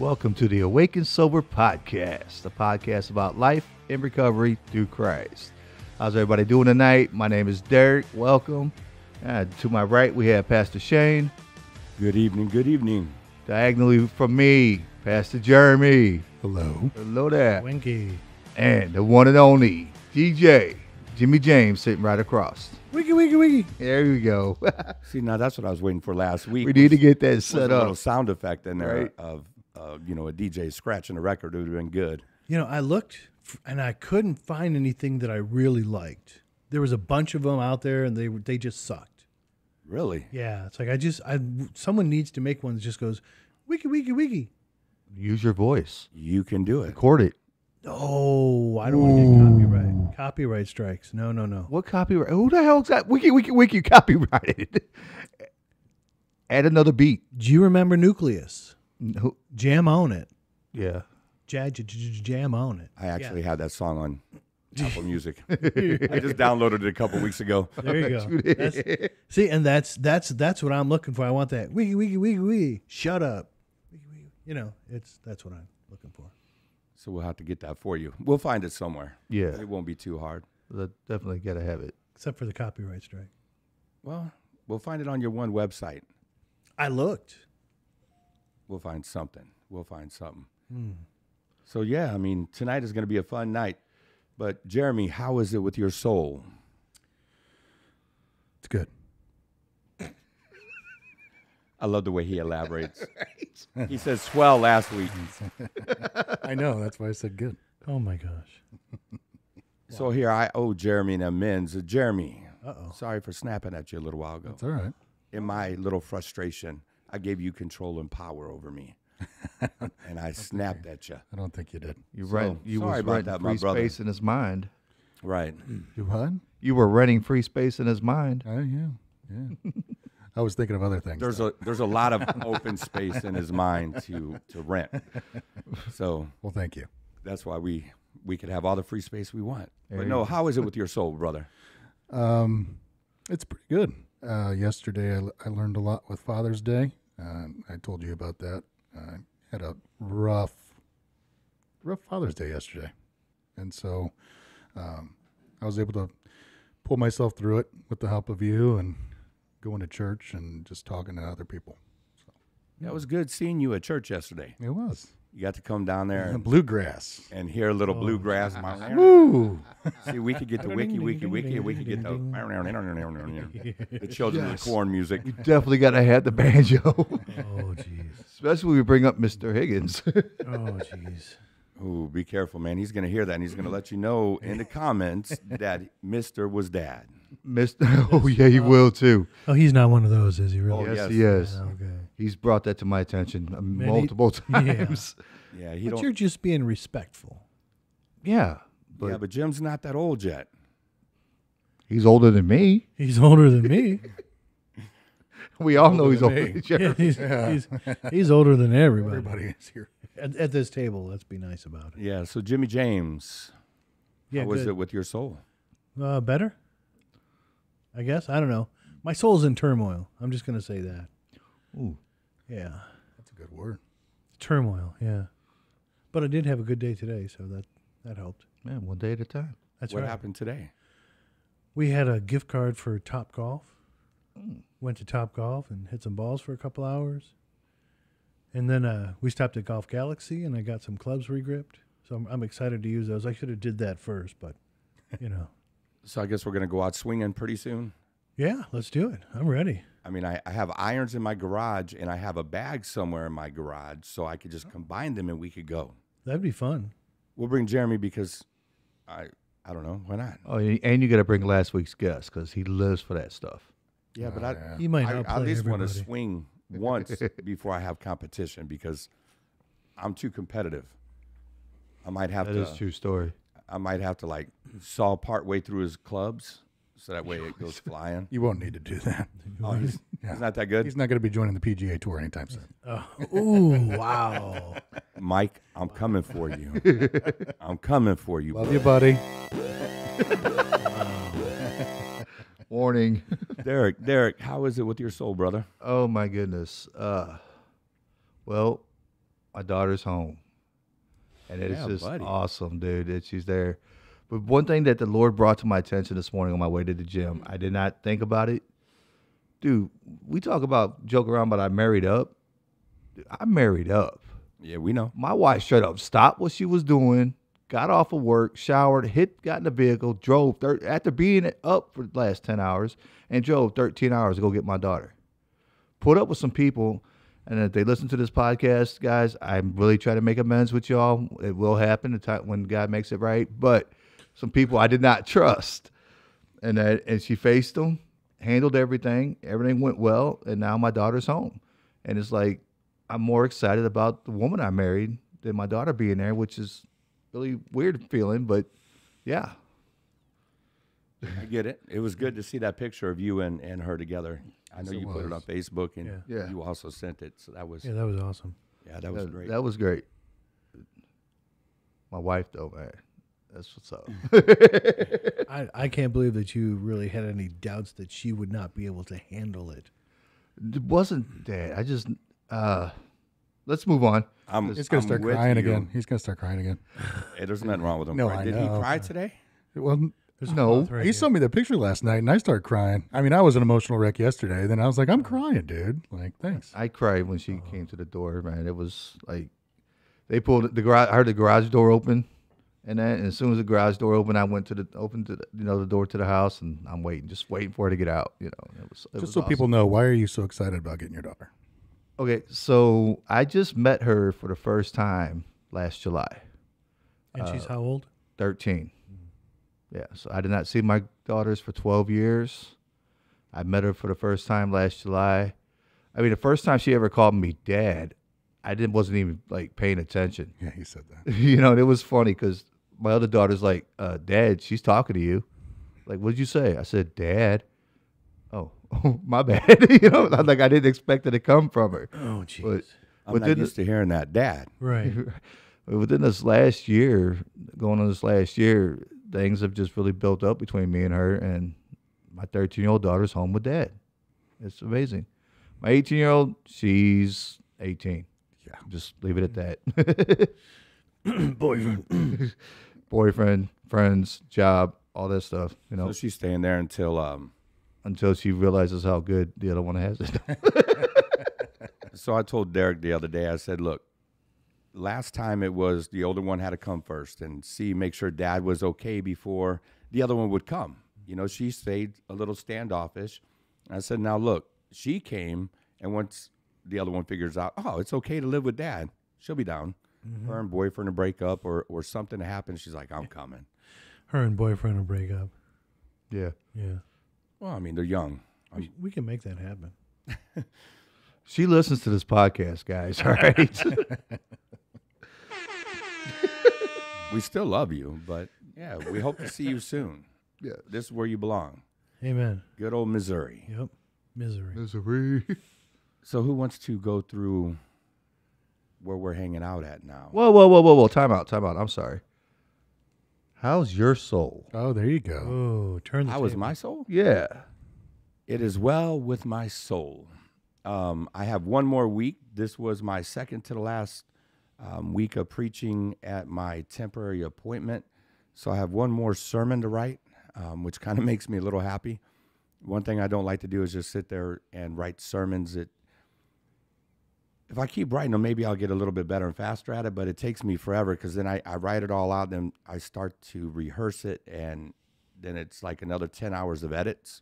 Welcome to the Awaken Sober Podcast, a podcast about life and recovery through Christ. How's everybody doing tonight? My name is Derek. Welcome. To my right, we have Pastor Shane. Good evening, good evening. Diagonally from me, Pastor Jeremy. Hello. Hello there. Winky. And the one and only DJ, Jimmy James, sitting right across. Wiggy, wiggy, wiggy. There we go. See, now that's what I was waiting for last week. We need to get that was set a up. little sound effect in there Right. of a DJ scratching a record. It would have been good. You know, I looked and I couldn't find anything that I really liked. There was a bunch of them out there and they just sucked. Really? Yeah, it's like someone needs to make one that just goes wiggy, wiggy, wiggy. Use your voice. You can do it. Record it. Oh, I don't want to get copyright strikes. No. What copyright? Who the hell's that? Wiki copyrighted. Add another beat. Do you remember Nucleus? Who? Jam on it. Yeah. Jam on it. I actually had that song on Apple Music. I just downloaded it a couple weeks ago. There you go. See, and that's what I'm looking for. I want that wiggy, wiggy, wiggy, wiggy. Shut up. Wiggy, wiggy. You know, that's what I'm looking for. So we'll have to get that for you. We'll find it somewhere. Yeah. It won't be too hard. Definitely got to have it. Except for the copyright strike. Well, we'll find it on your one website. I looked. We'll find something. So, yeah, I mean, tonight is going to be a fun night. But, Jeremy, how is it with your soul? It's good. I love the way he elaborates. Right. He said swell last week. I know. That's why I said good. Oh, my gosh. So here I owe Jeremy an amends. Jeremy, Uh-oh. sorry for snapping at you a little while ago. That's all right. In my little frustration, I gave you control and power over me. And I snapped at you. I don't think you did. You Sorry was about renting that, my free brother. space in his mind. Right. You what? You were renting free space in his mind. Yeah. I was thinking of other things. There's a lot of open space in his mind to rent. So Well, thank you. that's why we could have all the free space we want. There But you no, go. how is it with your soul, brother? It's pretty good. Yesterday, I learned a lot with Father's Day. I told you about that. I had a rough Father's Day yesterday. And so I was able to pull myself through it with the help of you and going to church and just talking to other people. Yeah, it was good seeing you at church yesterday. It was. You got to come down there Bluegrass. and hear a little bluegrass. Woo! See, we could get the wiki, and we could get the Children of the Corn music. You definitely got to have the banjo. Oh, jeez. Especially when we bring up Mr. Higgins. Oh, jeez. Ooh, be careful, man. He's going to hear that, and he's going to let you know in the comments that Mr. was dad. Mr. Oh, yeah, he will too. Oh, he's not one of those, is he really? Oh, Yes, yes. he is. Okay. He's brought that to my attention multiple times. Yeah, he But don't. you're just being respectful. Yeah. But But Jim's not that old yet. he's older than me. He's older than me. We all know he's than older me. than Jeremy. He's older than everybody. Everybody is here. At this table, let's be nice about it. Yeah. So Jimmy James, Yeah, how was good. it with your soul? Better? I guess. I don't know. My soul's in turmoil. I'm just going to say that. Ooh. Yeah. That's a good word. Turmoil, yeah. But I did have a good day today, so that helped. Man, one day at a time. That's What right. happened today? We had a gift card for Top Golf. Went to Top Golf and hit some balls for a couple hours. And then we stopped at Golf Galaxy, and I got some clubs regripped. So I'm excited to use those. I should have did that first, but, you know. So I guess we're going to go out swinging pretty soon. Yeah, let's do it. I'm ready. I mean, I have irons in my garage, and I have a bag somewhere in my garage, so I could just combine them and we could go. That'd be fun. We'll bring Jeremy because I don't know, why not? Oh, and you got to bring last week's guest because he lives for that stuff. Yeah, but yeah. He might I outplay at least want to everybody. swing once before I have competition because I'm too competitive. I might have That to. is true story. I might have to like saw part way through his clubs so that way it goes flying. You won't need to do that. Oh, he's not that good. He's not going to be joining the PGA Tour anytime soon. Ooh, wow. Mike, I'm coming for you. I'm coming for you. Love bro. you, buddy. Warning. Derek, how is it with your soul, brother? Oh, my goodness. Well, my daughter's home. And it's Yeah, just buddy. awesome, dude, that she's there. But one thing that the Lord brought to my attention this morning on my way to the gym, I did not think about it. Dude, we talk about joke around, but I married up. Dude, I married up. Yeah, we know. My wife straight up stopped what she was doing, got off of work, showered, got in the vehicle, drove after being up for the last 10 hours, and drove 13 hours to go get my daughter. Put up with some people, and if they listen to this podcast, guys, I'm really trying to make amends with y'all. It will happen the time when God makes it right, but some people I did not trust, and she faced them, handled everything. Everything went well, and now my daughter's home, and it's like I'm more excited about the woman I married than my daughter being there, which is really weird feeling, but yeah. I get it. It was good to see that picture of you and her together. I know Yes, it you put it on was. Facebook, and Yeah. you also sent it. So that was Yeah, that was awesome. that was great. That was great. My wife, though, man, that's what's up. I can't believe that you really had any doubts that she would not be able to handle it. It wasn't that. I just let's move on. He's gonna start with crying you. again. He's gonna start crying again. Hey, there's nothing wrong with him. No, crying. I Did he know. cry today? Well, There's a No. cloth right he here. showed me the picture last night, and I started crying. I mean, I was an emotional wreck yesterday. Then I was like, I'm crying, dude. Like, thanks. I cried when she came to the door, man. It was like they pulled the garage. I heard the garage door open, and as soon as the garage door opened, I went to the the door to the house, and I'm just waiting for her to get out. It was Just so people know, why are you so excited about getting your daughter? Okay, so I just met her for the first time last July. And she's how old? 13. Yeah, so I did not see my daughters for 12 years. I met her for the first time last July. I mean, the first time she ever called me dad, I wasn't even like paying attention. Yeah, he said that. It was funny because my other daughter's like, Dad, she's talking to you. Like, what did you say? I said, Dad. Oh, my bad. Like I didn't expect it to come from her. Oh, But jeez. I'm not used to hearing that, Dad. Right. within this last year, going on this last year, things have just really built up between me and her, and my 13-year-old daughter's home with Dad. It's amazing. My 18-year-old, she's 18. Yeah. Just leave it at that. Boyfriend, friends, job, all that stuff, So she's staying there until. until she realizes how good the other one has it. So I told Derek the other day. I said, "Look, last time it was the older one had to come first and make sure Dad was okay before the other one would come. She stayed a little standoffish. I said, now look, she came, and once the other one figures out, oh, it's okay to live with Dad, she'll be down. Her and boyfriend to break up or something to happen. She's like, I'm coming. Her and boyfriend will break up. Yeah. Yeah. Well, I mean, they're young. We can make that happen. She listens to this podcast, guys, all right? We still love you, but yeah, we hope to see you soon. Yeah. This is where you belong. Amen. Good old Missouri. Yep. Misery. Misery. So who wants to go through where we're hanging out at now? Whoa. Time out. I'm sorry. How's your soul? Oh, there you go. Oh, turn the How is table. my soul? Yeah. It is well with my soul. I have one more week. This was my second to the last week of preaching at my temporary appointment. So I have one more sermon to write, which kind of makes me a little happy. One thing I don't like to do is just sit there and write sermons. If I keep writing them, maybe I'll get a little bit better and faster at it, but it takes me forever because then I write it all out, then I start to rehearse it, and then it's like another 10 hours of edits,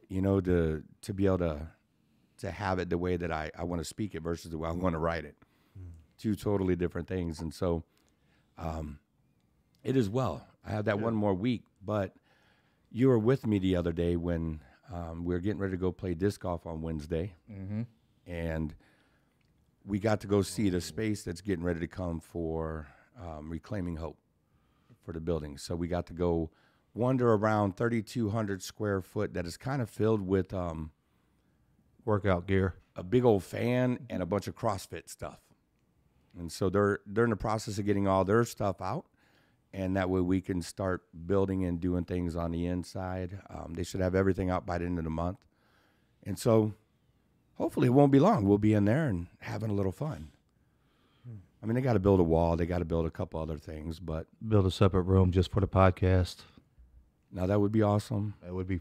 to be able to have it the way that I want to speak it versus the way I want to write it. Two totally different things. And so it is well. I have that one more week, but you were with me the other day when we were getting ready to go play disc golf on Wednesday. Mm-hmm. And we got to go see the space that's getting ready to come for Reclaiming Hope for the building. So we got to go wander around 3,200 square foot that is kind of filled with Workout gear. a big old fan and a bunch of CrossFit stuff. And so they're in the process of getting all their stuff out, and that way we can start building and doing things on the inside. They should have everything out by the end of the month. And so hopefully it won't be long. We'll be in there and having a little fun. I mean, they got to build a wall. They got to build a couple other things, but Build a separate room just for the podcast. now that would be awesome. That would be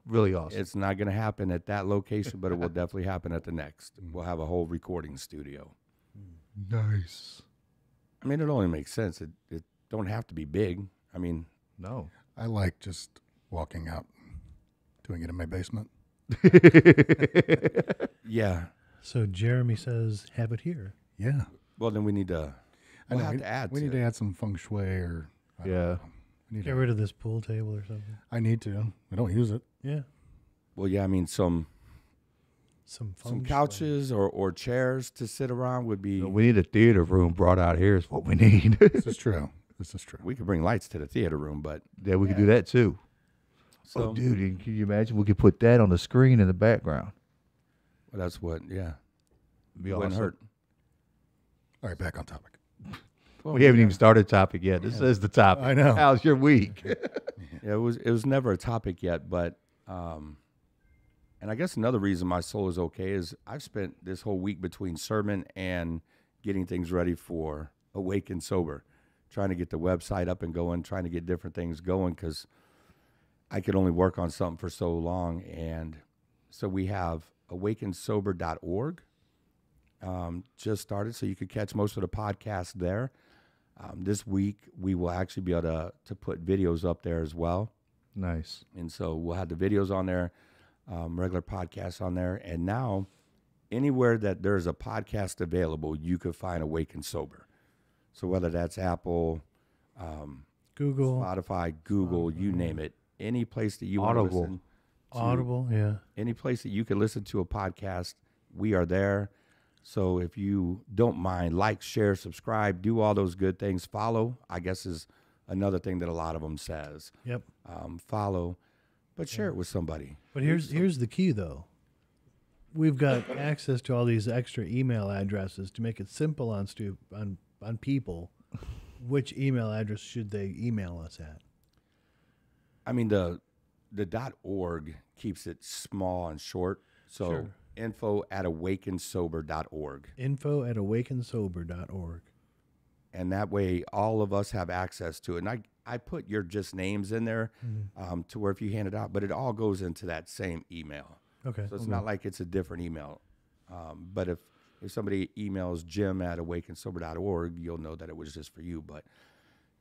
really awesome. It's not going to happen at that location, but it will definitely happen at the next. Mm. We'll have a whole recording studio. Nice. I mean, it only makes sense. It don't have to be big. I mean, No. I like just walking out, doing it in my basement. yeah. So Jeremy says, have it here. Yeah. Well, then we need to. We'll have we, to add. We to need it. to add some feng shui or. I don't Yeah. know. I need Get to- rid of this pool table or something. I need to. I don't use it. Yeah. Well, yeah. I mean, some Some feng shui. couches or chairs to sit around would be. We need a theater room brought out here is what we need. This is true. This is true. We could bring lights to the theater room, but Yeah, we could do that too. so Oh, dude, can you imagine? We could put that on the screen in the background. well, that's what. Yeah, It'd be wouldn't awesome. hurt. All right, back on topic. Well, We haven't yeah. even started the topic yet. This is the topic. I know. How's your week? Yeah, it was never a topic yet, but and I guess another reason my soul is okay is I've spent this whole week between sermon and getting things ready for Awake and Sober, trying to get the website up and going, trying to get different things going because I could only work on something for so long. And so we have awakensober.org just started, so you could catch most of the podcasts there. This week, we will actually be able to put videos up there as well. Nice. And so we'll have the videos on there, regular podcasts on there. And now, anywhere that there's a podcast available, you could find Awake and Sober. So whether that's Apple, Google, Spotify, Google, you name it, any place that you want to Audible. listen to, Audible, yeah. any place that you can listen to a podcast, we are there. So if you don't mind, like, share, subscribe, do all those good things. Follow, I guess, is another thing that a lot of them says. Yep. Follow, but share it with somebody. But here's the key, though. We've got access to all these extra email addresses to make it simple on people. Which email address should they email us at? I mean, the .org keeps it small and short. So Sure. info@awakensober.org. info@awakensober.org. And that way all of us have access to it. And I put your just names in there to where if you hand it out, but it all goes into that same email. Okay. So it's not like it's a different email. But if somebody emails jim@awakensober.org, you'll know that it was just for you. But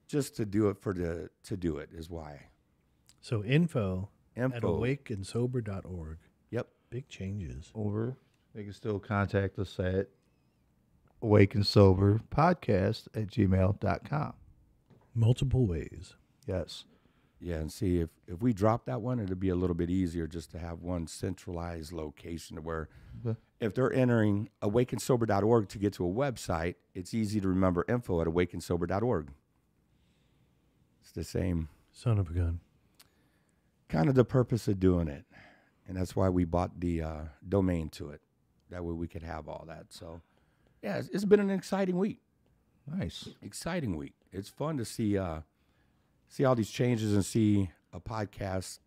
just to do it to do it is why. So info at Info. awakensober.org. Yep. Big changes. Over. They can still contact us at Awake and Sober Podcast at gmail.com. Multiple ways. Yes. Yeah, and see if we drop that one, it'd be a little bit easier just to have one centralized location where if they're entering awakensober.org to get to a website, it's easy to remember info@awakensober.org. It's the same Son of a gun. kind of the purpose of doing it. And that's why we bought the domain to it. That way we could have all that. So, yeah, it's been an exciting week. Nice. Exciting week. It's fun to see all these changes and see a podcast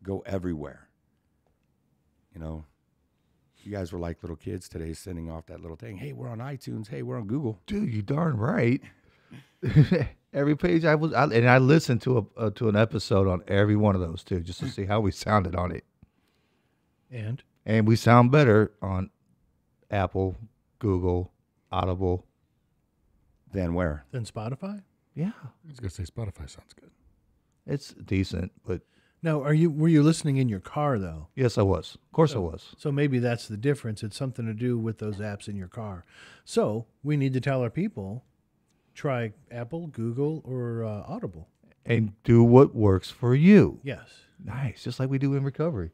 go everywhere. You know, you guys were like little kids today sending off that little thing. Hey, we're on iTunes. Hey, we're on Google. Dude, you darn right. Every page I listened to an episode on every one of those too, just to see how we sounded on it. And We sound better on Apple, Google, Audible. Then where? then Spotify? Yeah, I was going to say Spotify sounds good. it's decent, but Now, were you listening in your car though? yes, I was. Of course, I was. So maybe that's the difference. It's something to do with those apps in your car. So we need to tell our people, try Apple, Google, or Audible. And do what works for you. Yes. Nice, just like we do in recovery.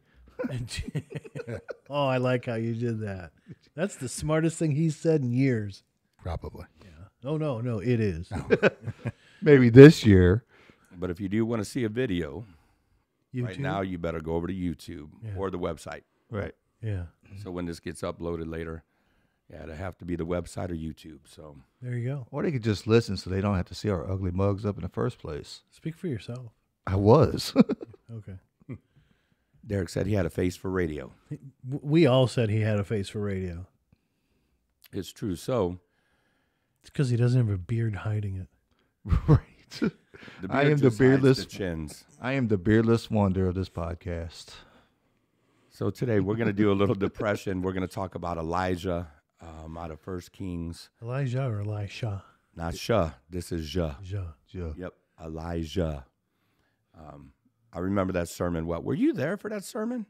Oh, I like how you did that. That's the smartest thing he's said in years. Probably. Oh, no, it is. Maybe this year. But if you do want to see a video, right YouTube? now you better go over to YouTube Yeah. or the website. Right. Yeah, So when this gets uploaded later, yeah, it'll have to be the website or YouTube. So there you go. Or they could just listen so they don't have to see our ugly mugs up in the first place. Speak for yourself. I was. Okay. Derek said he had a face for radio. We all said he had a face for radio. It's true. So It's because he doesn't have a beard hiding it. Right. The I beard am the just hides beardless the chins. I am the beardless wonder of this podcast. So today we're going to do a little depression. We're going to talk about Elijah out of 1 Kings. Elijah or Elisha? Not Shah. This is Jah. Yeah. Yep, Elijah. I remember that sermon. What, were you there for that sermon?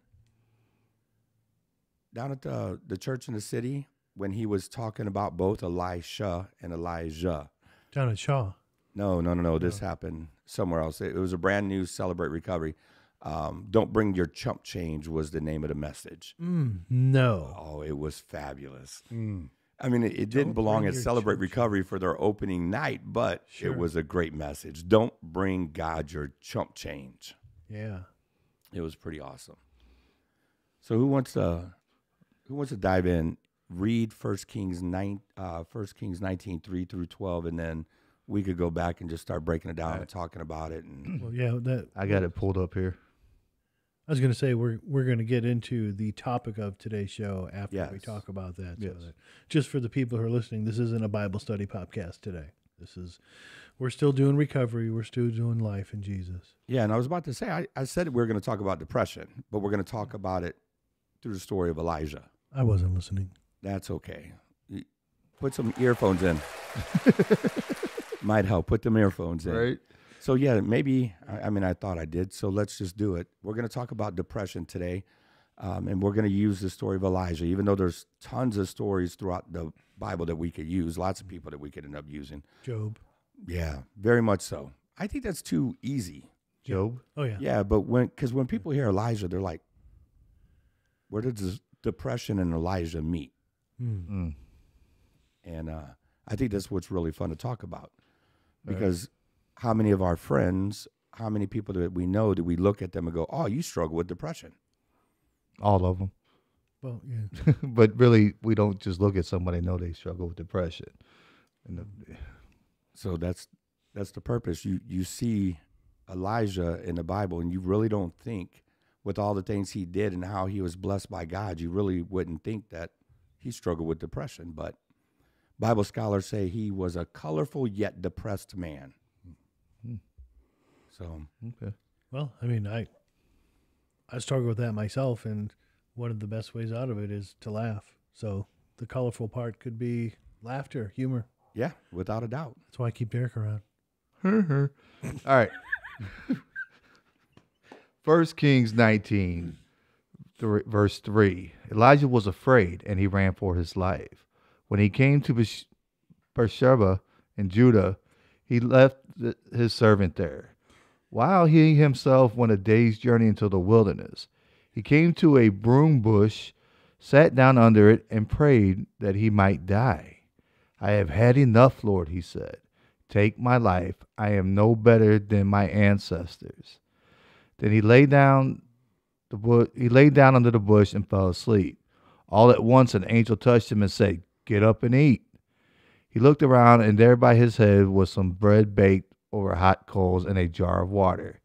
Down at the church in the city when he was talking about both Elisha and Elijah. Down at Shaw. No. This happened somewhere else. It was a brand new Celebrate Recovery. Don't bring your chump change was the name of the message. No. Oh, it was fabulous. I mean, it didn't belong bring at your Celebrate chump Recovery for their opening night, but Sure. it was a great message. Don't bring God your chump change. Yeah. It was pretty awesome. So who wants to dive in? Read 1 Kings 19, 3 through 12, and then we could go back and just start breaking it down and talking about it. And Well, yeah. I got it pulled up here. I was going to say we're going to get into the topic of today's show after we Yes. talk about that. Yes. So that just for the people who are listening, this isn't a Bible study podcast today. We're still doing recovery. We're still doing life in Jesus. yeah, and I was about to say, I said we were going to talk about depression, but we're going to talk about it through the story of Elijah. I wasn't listening. That's okay. Put some earphones in. Might help. Put them earphones in. Right. So, yeah, maybe, I thought I did, so let's just do it. We're going to talk about depression today, and we're going to use the story of Elijah, even though there's tons of stories throughout the Bible that we could use, lots of people that we could end up using. Job. Yeah, very much so. I think that's too easy. Job. Oh, yeah. Yeah, but when people hear Elijah, they're like, where does depression and Elijah meet? Mm. And I think that's what's really fun to talk about. Because how many of our friends, how many people that we know, do we look at them and go, oh, you struggle with depression? All of them. Well, yeah. But really, we don't just look at somebody and know they struggle with depression. So that's the purpose. You see Elijah in the Bible, and you really don't think, with all the things he did and how he was blessed by God, you really wouldn't think that he struggled with depression. But Bible scholars say he was a colorful yet depressed man. So, Okay. Well, I mean, I struggle with that myself, and one of the best ways out of it is to laugh. So the colorful part could be laughter, humor. yeah, without a doubt. That's why I keep Derek around. All right. 1 Kings 19, verse 3. Elijah was afraid, and he ran for his life. When he came to Beersheba in Judah, he left his servant there, while he himself went a day's journey into the wilderness. He came to a broom bush, sat down under it, and prayed that he might die. I have had enough, Lord, he said. Take my life. I am no better than my ancestors. Then he lay down under the bush and fell asleep. All at once an angel touched him and said, "Get up and eat." He looked around, and there by his head was some bread baked over hot coals and a jar of water.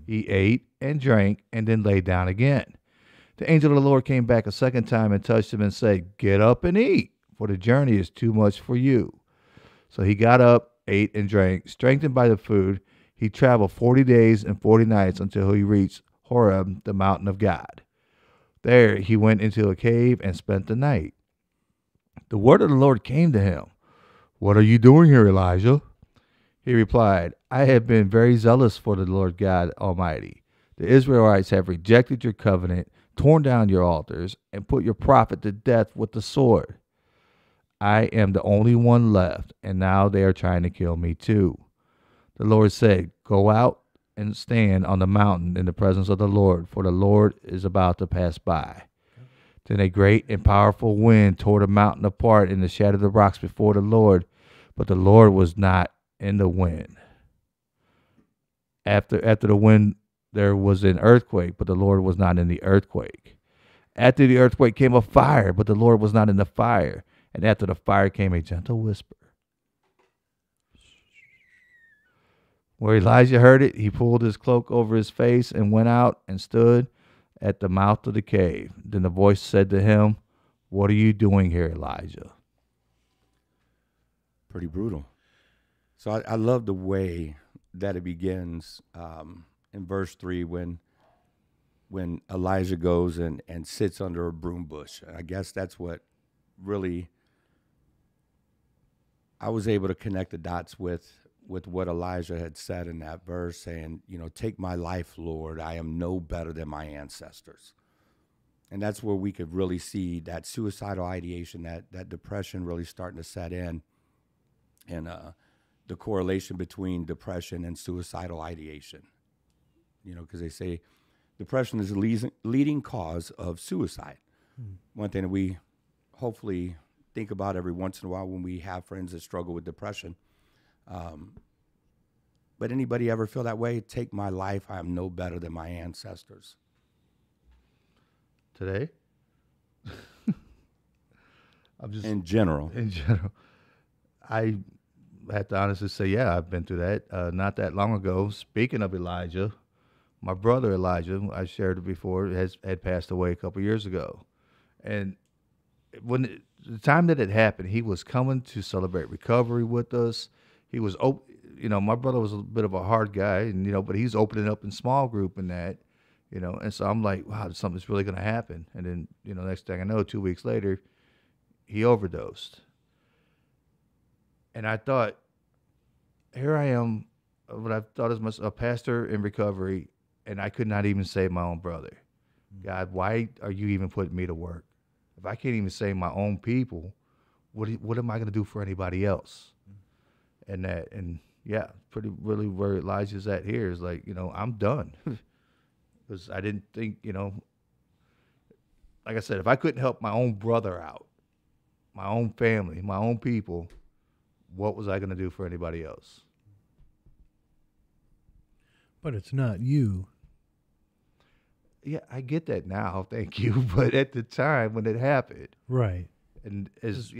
He ate and drank and then lay down again. The angel of the Lord came back a second time and touched him and said, "Get up and eat, for the journey is too much for you." So he got up, ate and drank. Strengthened by the food, he traveled 40 days and 40 nights until he reached Horeb, the mountain of God. There he went into a cave and spent the night. The word of the Lord came to him. "What are you doing here, Elijah?" He replied, "I have been very zealous for the Lord God Almighty. The Israelites have rejected your covenant, torn down your altars, and put your prophet to death with the sword. I am the only one left, and now they are trying to kill me too." The Lord said, "Go out and stand on the mountain in the presence of the Lord, for the Lord is about to pass by." Then a great and powerful wind tore the mountain apart and shattered the rocks before the Lord, but the Lord was not in the wind. After the wind, there was an earthquake, but the Lord was not in the earthquake. After the earthquake came a fire, but the Lord was not in the fire. And after the fire came a gentle whisper. Where Elijah heard it, he pulled his cloak over his face and went out and stood at the mouth of the cave. Then the voice said to him, "What are you doing here, Elijah?" pretty brutal. So I love the way that it begins in verse 3 when Elijah goes and sits under a broom bush. I guess that's what really I was able to connect the dots with what Elijah had said in that verse, saying, take my life, Lord. I am no better than my ancestors. And that's where we could really see that suicidal ideation, that depression really starting to set in, and the correlation between depression and suicidal ideation. Because they say depression is the leading cause of suicide. One thing that we hopefully think about every once in a while when we have friends that struggle with depression. But anybody ever feel that way? Take my life. I am no better than my ancestors. Today? I'm just In general. I have to honestly say, yeah, I've been through that. Not that long ago. Speaking of Elijah, my brother Elijah, I shared it before, had passed away a couple years ago. And the time that it happened, he was coming to celebrate recovery with us. He was, my brother was a bit of a hard guy, and but he's opening up in small group and that, and so I'm like, wow, something's really going to happen. And then, next thing I know, 2 weeks later, he overdosed. And I thought, here I am, what I thought as a pastor in recovery, and I could not even save my own brother. God, why are you even putting me to work? If I can't even save my own people, what am I going to do for anybody else? And yeah, pretty really where Elijah's at here is like, I'm done. Because I didn't think, like I said, if I couldn't help my own brother out, my own family, my own people, what was I going to do for anybody else? But it's not you. Yeah, I get that now, thank you. But at the time when it happened, Right. and as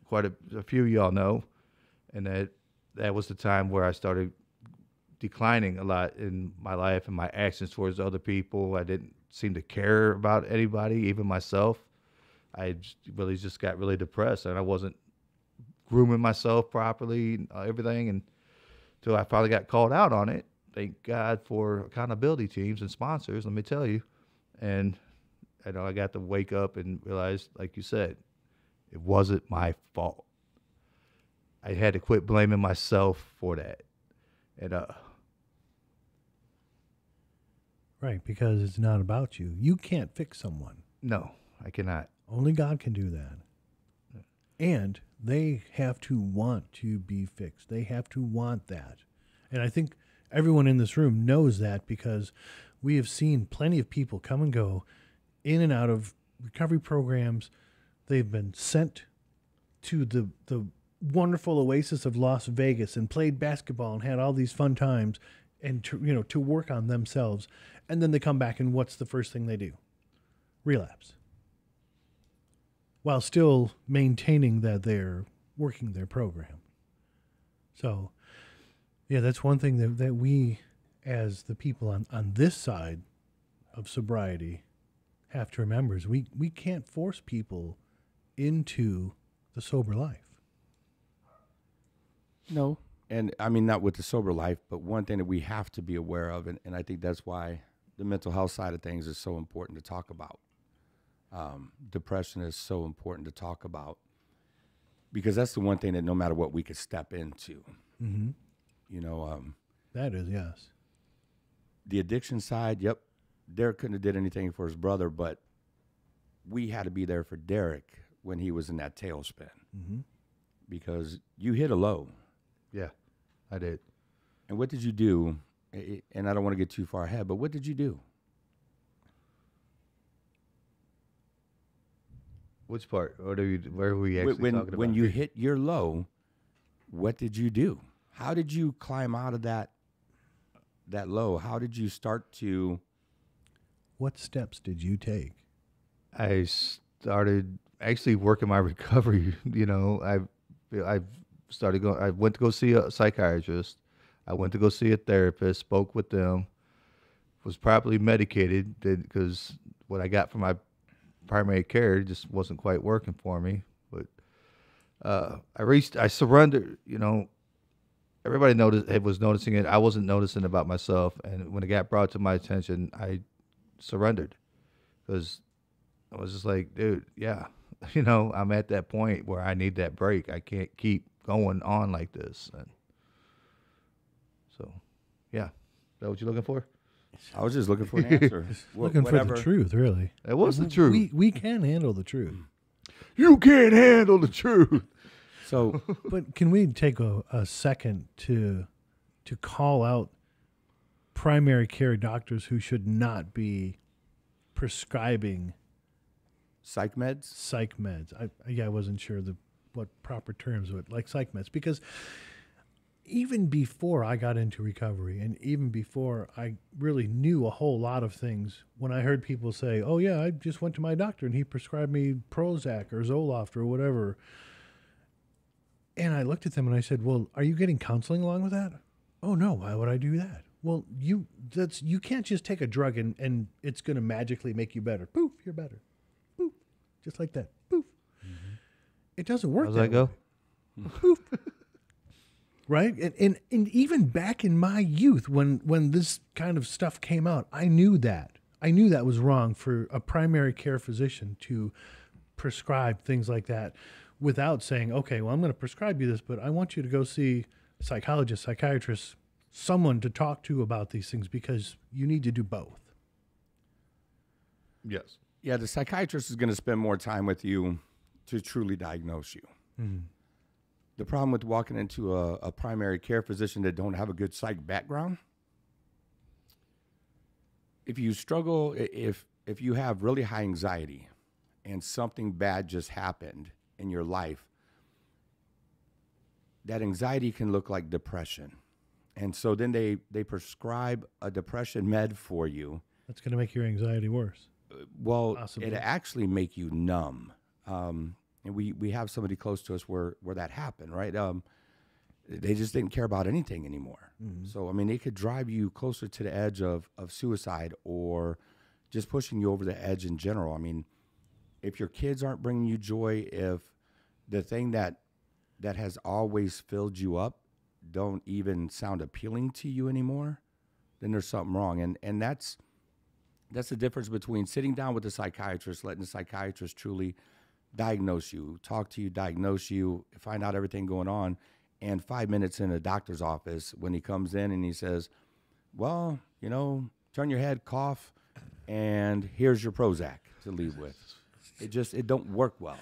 quite a few of y'all know, and that was the time where I started declining a lot in my life and my actions towards other people. I didn't seem to care about anybody, even myself. I really just got really depressed, and I wasn't grooming myself properly, and everything, and until I finally got called out on it. Thank God for accountability teams and sponsors, let me tell you. And I got to wake up and realize, like you said, it wasn't my fault. I had to quit blaming myself for that. And Right, because it's not about you. You can't fix someone. no, I cannot. Only God can do that. And they have to want to be fixed. They have to want that. And I think everyone in this room knows that because we have seen plenty of people come and go in and out of recovery programs. They've been sent to the wonderful oasis of Las Vegas and played basketball and had all these fun times and to work on themselves. And then they come back, and what's the first thing they do? Relapse. While still maintaining that they're working their program. So, yeah, that's one thing that we, as the people on this side of sobriety, have to remember is we can't force people into the sober life. No. And I mean, not with the sober life, but one thing that we have to be aware of, and I think that's why the mental health side of things is so important to talk about. Depression is so important to talk about because that's the one thing that no matter what we could step into. Mm-hmm. That is, yes. The addiction side, yep, Derek couldn't have did anything for his brother, but we had to be there for Derek when he was in that tailspin because you hit a low. Yeah, I did. And what did you do? And I don't want to get too far ahead, but what did you do? Which part? Where are we actually talking about? When you hit your low, what did you do? How did you climb out of that low? How did you start to? What steps did you take? I started actually working my recovery. I started going. I went to go see a psychiatrist. I went to go see a therapist. Spoke with them. Was properly medicated because what I got from my primary care just wasn't quite working for me. But I surrendered. Everybody was noticing it. I wasn't noticing about myself, and when it got brought to my attention, I surrendered because I was just like, dude, yeah, I'm at that point where I need that break. I can't keep going on like this, and so, yeah, is that what you're looking for? I was just looking for an answer. Looking for the truth, really. It was the truth. We can handle the truth. You can't handle the truth. So, But can we take a second to call out primary care doctors who should not be prescribing psych meds? psych meds? I wasn't sure what proper terms would like psych meds, because even before I got into recovery and even before I really knew a whole lot of things, when I heard people say, "Oh yeah, I just went to my doctor and he prescribed me Prozac or Zoloft or whatever," and I looked at them and I said, "Well, are you getting counseling along with that?" "Oh no, why would I do that?" "Well, you can't just take a drug and it's going to magically make you better. Poof, you're better. Poof, just like that. Poof." It doesn't work. How's that go? Poof. Right? And even back in my youth, when this kind of stuff came out, I knew that. I knew that was wrong for a primary care physician to prescribe things like that without saying, "Okay, well, I'm going to prescribe you this, but I want you to go see a psychologist, psychiatrist, someone to talk to about these things, because you need to do both." Yes. Yeah, the psychiatrist is going to spend more time with you to truly diagnose you. Mm-hmm. The problem with walking into a primary care physician that don't have a good psych background, if you struggle, if you have really high anxiety and something bad just happened in your life, that anxiety can look like depression. And so then they prescribe a depression med for you. That's going to make your anxiety worse. Well, Possibly. it actually make you numb. And we have somebody close to us where that happened, right? They just didn't care about anything anymore. Mm-hmm. So, I mean, it could drive you closer to the edge of suicide or just pushing you over the edge in general. I mean, if your kids aren't bringing you joy, if the thing that has always filled you up don't even sound appealing to you anymore, then there's something wrong. And that's the difference between sitting down with a psychiatrist, letting the psychiatrist truly diagnose you, talk to you, diagnose you, find out everything going on, and 5 minutes in a doctor's office when he comes in and he says, "Well, turn your head, cough, and here's your Prozac to leave with." It don't work well.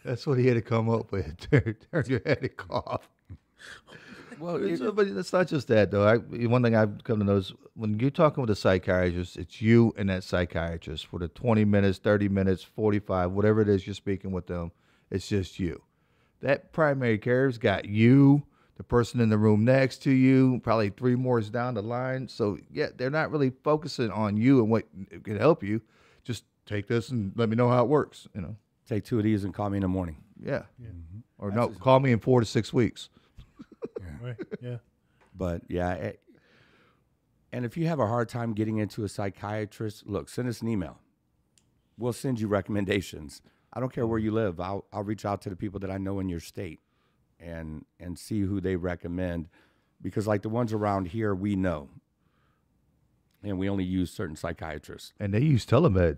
That's what he had to come up with. Turn your head and cough. Well, But it's not just that, though. One thing I've come to notice, when you're talking with a psychiatrist, it's you and that psychiatrist for the 20 minutes, 30 minutes, 45, whatever it is you're speaking with them. It's just you. That primary care's got you, the person in the room next to you, probably 3 more is down the line. So, yeah, they're not really focusing on you and what can help you. Just take this and let me know how it works, take 2 of these and call me in the morning. Yeah. Mm-hmm. Or no, call me in 4 to 6 weeks. Right? Yeah. But yeah, and if you have a hard time getting into a psychiatrist, look, send us an email. We'll send you recommendations. I don't care where you live. I'll reach out to the people that I know in your state and see who they recommend, because like the ones around here, we know, and we only use certain psychiatrists. And they use telemed.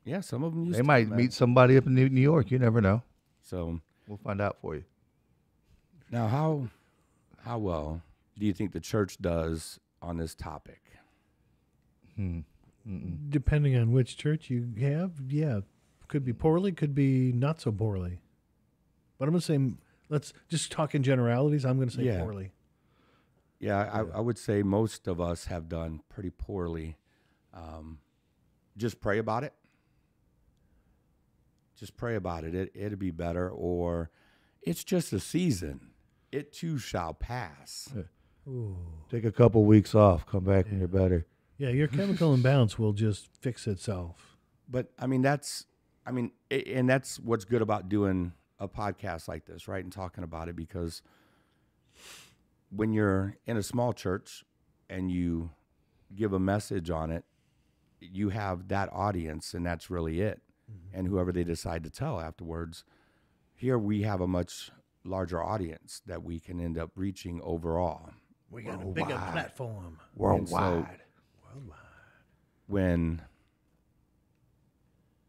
Yeah, some of them use. They might meet somebody up in New York. You never know. So we'll find out for you. Now, how well do you think the church does on this topic? Depending on which church you have, yeah, could be poorly, could be not so poorly. But I'm going to say, let's just talk in generalities. I'm going to say poorly. Yeah, I would say most of us have done pretty poorly. Just pray about it. Just pray about it. It'll be better, or it's just a season. It too shall pass. Ooh. Take a couple weeks off. Come back when you're better. Yeah, your chemical imbalance will just fix itself. But and that's what's good about doing a podcast like this, right? And talking about it, because when you're in a small church and you give a message on it, you have that audience, and that's really it. Mm-hmm. And whoever they decide to tell afterwards, Here we have a much larger audience that we can end up reaching overall. We got a bigger platform. And so Worldwide. when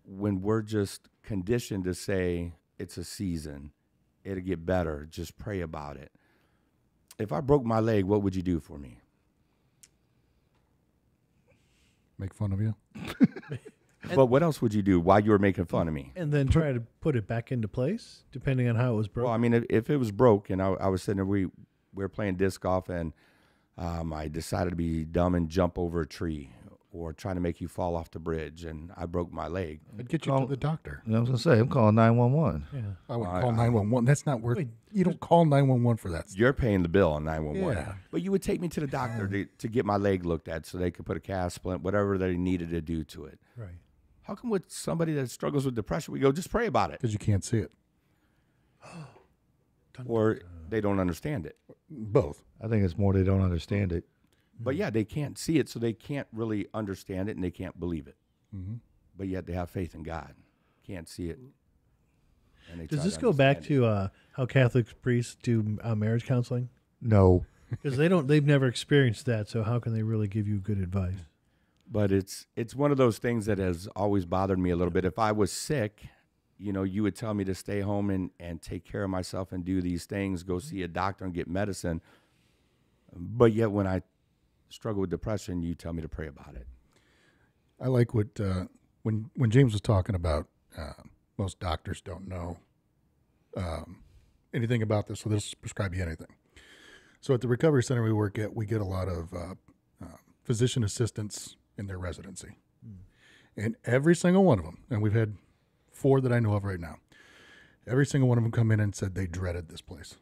we're just conditioned to say it's a season, it'll get better, just pray about it. If I broke my leg, what would you do for me? Make fun of you. But what else would you do while you were making fun of me? And then try to put it back into place, depending on how it was broken. Well, I mean, if it was broke and I was sitting there, we were playing disc golf and I decided to be dumb and jump over a tree or trying to make you fall off the bridge and I broke my leg. I'd get you to the doctor. You know what I was going to say? I'm calling 911. Yeah. I would call 911. That's not worth. You don't call 911 for that. You're paying the bill on 911. Yeah. But you would take me to the doctor to get my leg looked at so they could put a cast splint, whatever they needed to do to it. Right. How come with somebody that struggles with depression, we go, just pray about it? Because you can't see it. Or they don't understand it. Both. I think it's more they don't understand it. But yeah, they can't see it, so they can't really understand it and they can't believe it. Mm-hmm. But yet they have faith in God. Can't see it. And they Does try this to go back understand to how Catholic priests do marriage counseling? No. Because they've never experienced that, so how can they really give you good advice? it. But it's one of those things that has always bothered me a little bit. If I was sick, you would tell me to stay home and take care of myself and do these things, go see a doctor and get medicine. But yet when I struggle with depression, you tell me to pray about it. I like what when James was talking about most doctors don't know anything about this, so they'll prescribe you anything. So at the recovery center we work at, we get a lot of physician assistants in their residency. And every single one of them, and we've had 4 that I know of right now, every single one of them come in and said they dreaded this place.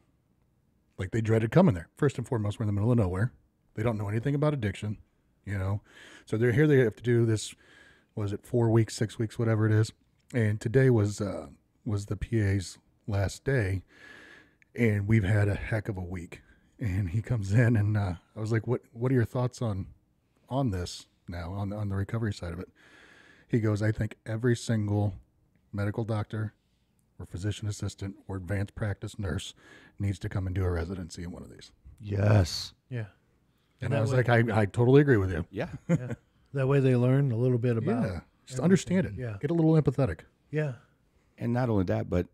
Like they dreaded coming there. First and foremost, we're in the middle of nowhere. They don't know anything about addiction, So they're here, they have to do this, was it 4 weeks, 6 weeks, whatever it is. And today was the PA's last day, and we've had a heck of a week. And he comes in, and I was like, "What are your thoughts on this now on the recovery side of it?" He goes, "I think every single medical doctor, or physician assistant, or advanced practice nurse needs to come and do a residency in one of these." Yes. Yeah. And I was like, "I totally agree with you." Yeah. Yeah. That way they learn a little bit about Yeah, just understand it. Yeah. Get a little empathetic. Yeah. And not only that, but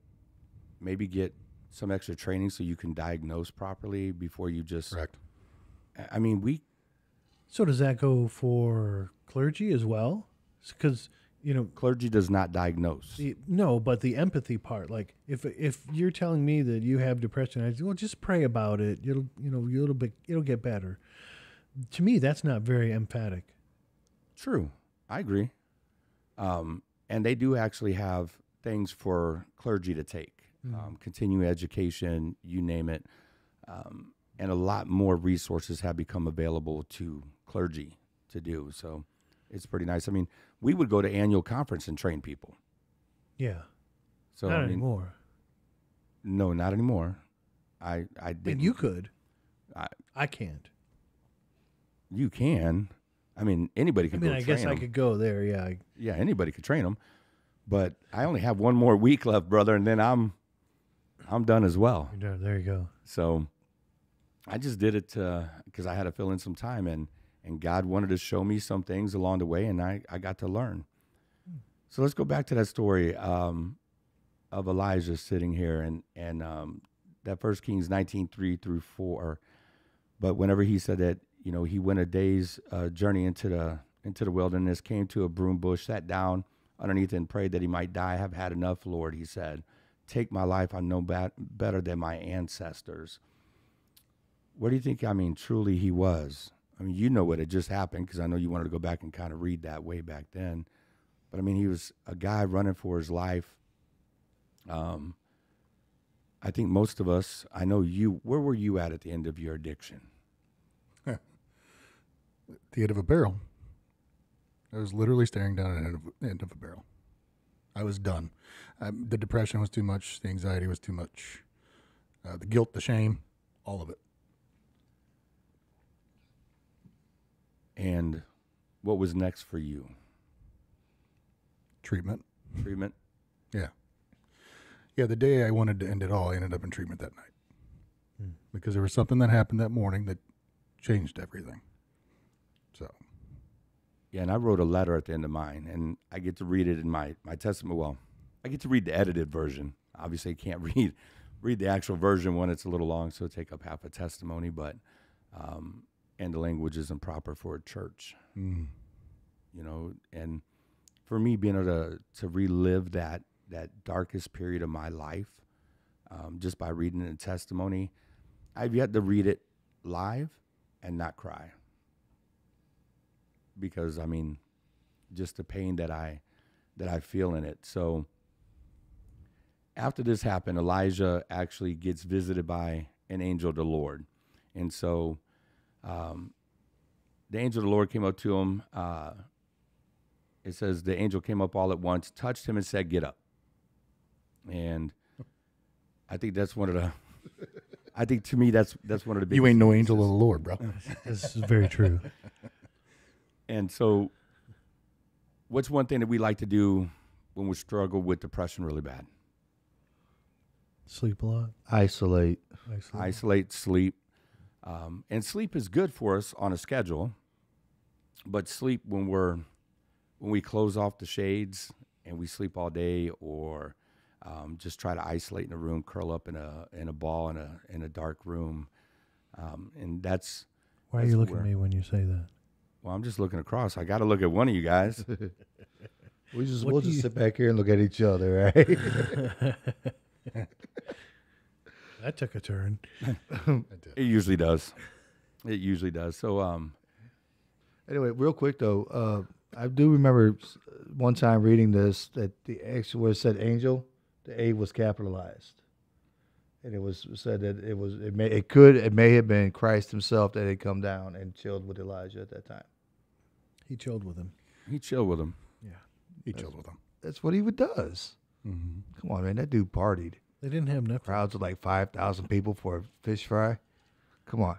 maybe get some extra training so you can diagnose properly before you just. Correct. I mean, So does that go for clergy as well? Because, clergy does not diagnose. no, but the empathy part, like if you're telling me that you have depression, I say, well, just pray about it. It'll get better. To me, that's not very emphatic. True. I agree. And they do actually have things for clergy to take, continuing education, you name it. And a lot more resources have become available to clergy to do. So it's pretty nice. I mean, we would go to annual conference and train people. Yeah. So Not I mean, anymore. No, not anymore. I I did. mean, you could. I- I can't. You can. I mean, anybody I can mean, go I train guess I them. could go there. Yeah. Yeah, anybody could train them. But I only have one more week left, brother, and then I'm done as well. There you go. So I just did it because I had to fill in some time, and God wanted to show me some things along the way, and I got to learn. So let's go back to that story of Elijah sitting here, and that 1 Kings 19:3-4. But whenever he said that, he went a day's journey into the wilderness, came to a broom bush, sat down underneath it, and prayed that he might die. I have had enough, Lord, he said. Take my life. I know better than my ancestors. What do you think? I mean, truly he was. I mean, you know what had just happened, because I know you wanted to go back and kind of read that way back then. But I mean, he was a guy running for his life. I think most of us, I know you, where were you at the end of your addiction? The end of a barrel. I was literally staring down at the end of a barrel. I was done. The depression was too much. The anxiety was too much. The guilt, the shame, all of it. And what was next for you? Treatment. Treatment? Yeah. Yeah, the day I wanted to end it all, I ended up in treatment that night. Because there was something that happened that morning that changed everything. So, Yeah, and I wrote a letter at the end of mine, and I get to read it in my testimony. Well, I get to read the edited version. Obviously, I can't read the actual version when it's a little long, so it'll take up half a testimony, but and the language isn't proper for a church. You know, and for me, being able to relive that darkest period of my life, just by reading the testimony, I've yet to read it live and not cry. Because, I mean, just the pain that I feel in it. So after this happened, Elijah actually gets visited by an angel of the Lord. And so the angel of the Lord came up to him. It says the angel came up all at once, touched him, and said, "Get up." And I think that's one of the. I think to me that's one of the big. you ain't no angel of the Lord, bro. This is very true. And so, what's one thing that we like to do when we struggle with depression really bad? Sleep a lot. Isolate. Isolate, sleep. And sleep is good for us on a schedule, but sleep when we close off the shades and we sleep all day, or just try to isolate in a room, curl up in a ball in a dark room, and that's. Why are you looking at me when you say that? Well, I'm just looking across. I got to look at one of you guys. We'll just sit back here and look at each other, right? That took a turn. It usually does. It usually does. So, Anyway, real quick though, I do remember one time reading this that the actual where it said angel, the A was capitalized, and it was said that it may have been Christ himself that had come down and chilled with Elijah at that time. He chilled with him. he chilled with him. Yeah. He chilled with them. That's what he does. Mm-hmm. Come on, man, that dude partied. They didn't have Netflix. Crowds of like 5,000 people for a fish fry. Come on.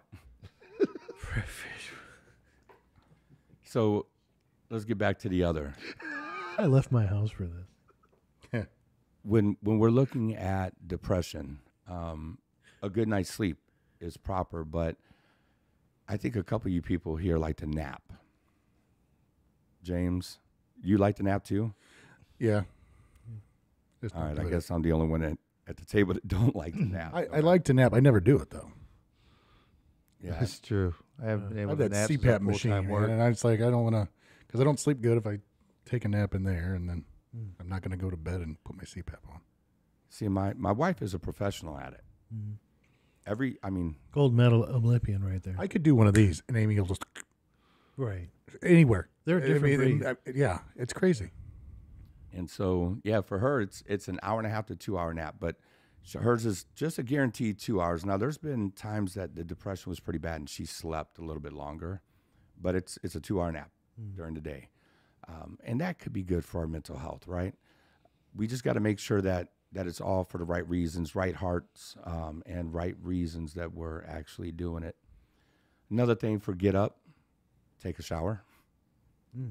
So let's get back to the other. I left my house for this. When we're looking at depression, a good night's sleep is proper, but I think a couple of you people here like to nap. James, you like to nap too? Yeah. Just All don't right, do I it. guess I'm the only one at the table that don't like to nap. I like to nap. I never do it though. Yeah, That's true. I haven't been I able have to that nap since CPAP I machine, full-time man, work. and I just like I don't want to because I don't sleep good if I take a nap in there, and then I'm not going to go to bed and put my CPAP on. see, my wife is a professional at it. Gold medal Olympian right there. I could do one of these, and Amy will just Right. anywhere. They're a different breed. Yeah, it's crazy. And so, yeah, for her, it's an hour and a half to 2 hour nap, but hers is just a guaranteed 2 hours. Now, there's been times that the depression was pretty bad and she slept a little bit longer, but it's a 2 hour nap during the day. And that could be good for our mental health, right? We just got to make sure that it's all for the right reasons, right hearts, and right reasons that we're actually doing it. Another thing for get up, take a shower,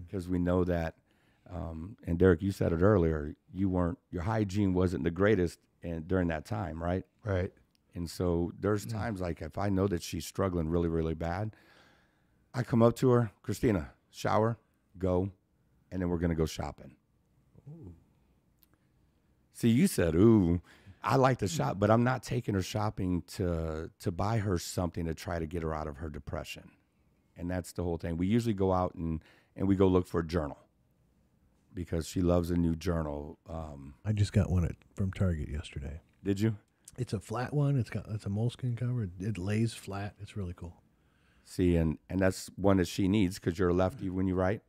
because we know that, and Derek, you said it earlier, your hygiene wasn't the greatest during that time, right? Right. And so there's times like if I know that she's struggling really, really bad, I come up to her, Christina, shower, go, and then we're going to go shopping. Ooh. See, you said, ooh, I like to shop, but I'm not taking her shopping to buy her something to try to get her out of her depression. And that's the whole thing. We usually go out and we go look for a journal because she loves a new journal. I just got one from Target yesterday. Did you? It's a flat one. It's a moleskin cover. It lays flat. It's really cool. See, and that's one that she needs because you're a lefty when you write.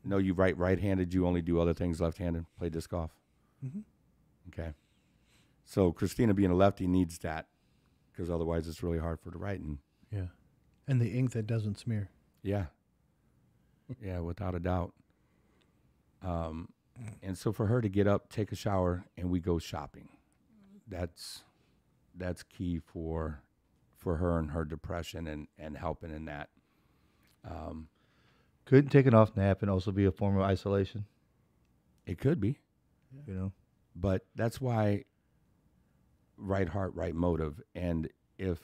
No, you write right-handed. You only do other things left-handed. Play disc golf. Mm-hmm. Okay. So Christina being a lefty needs that because otherwise it's really hard for her to write. And Yeah. And the ink that doesn't smear. yeah. Yeah, without a doubt. And so for her to get up, take a shower, and we go shopping, that's key for her and her depression and helping in that. Couldn't take an off nap and also be a form of isolation, It could be, you know? but that's why right heart, right motive. And if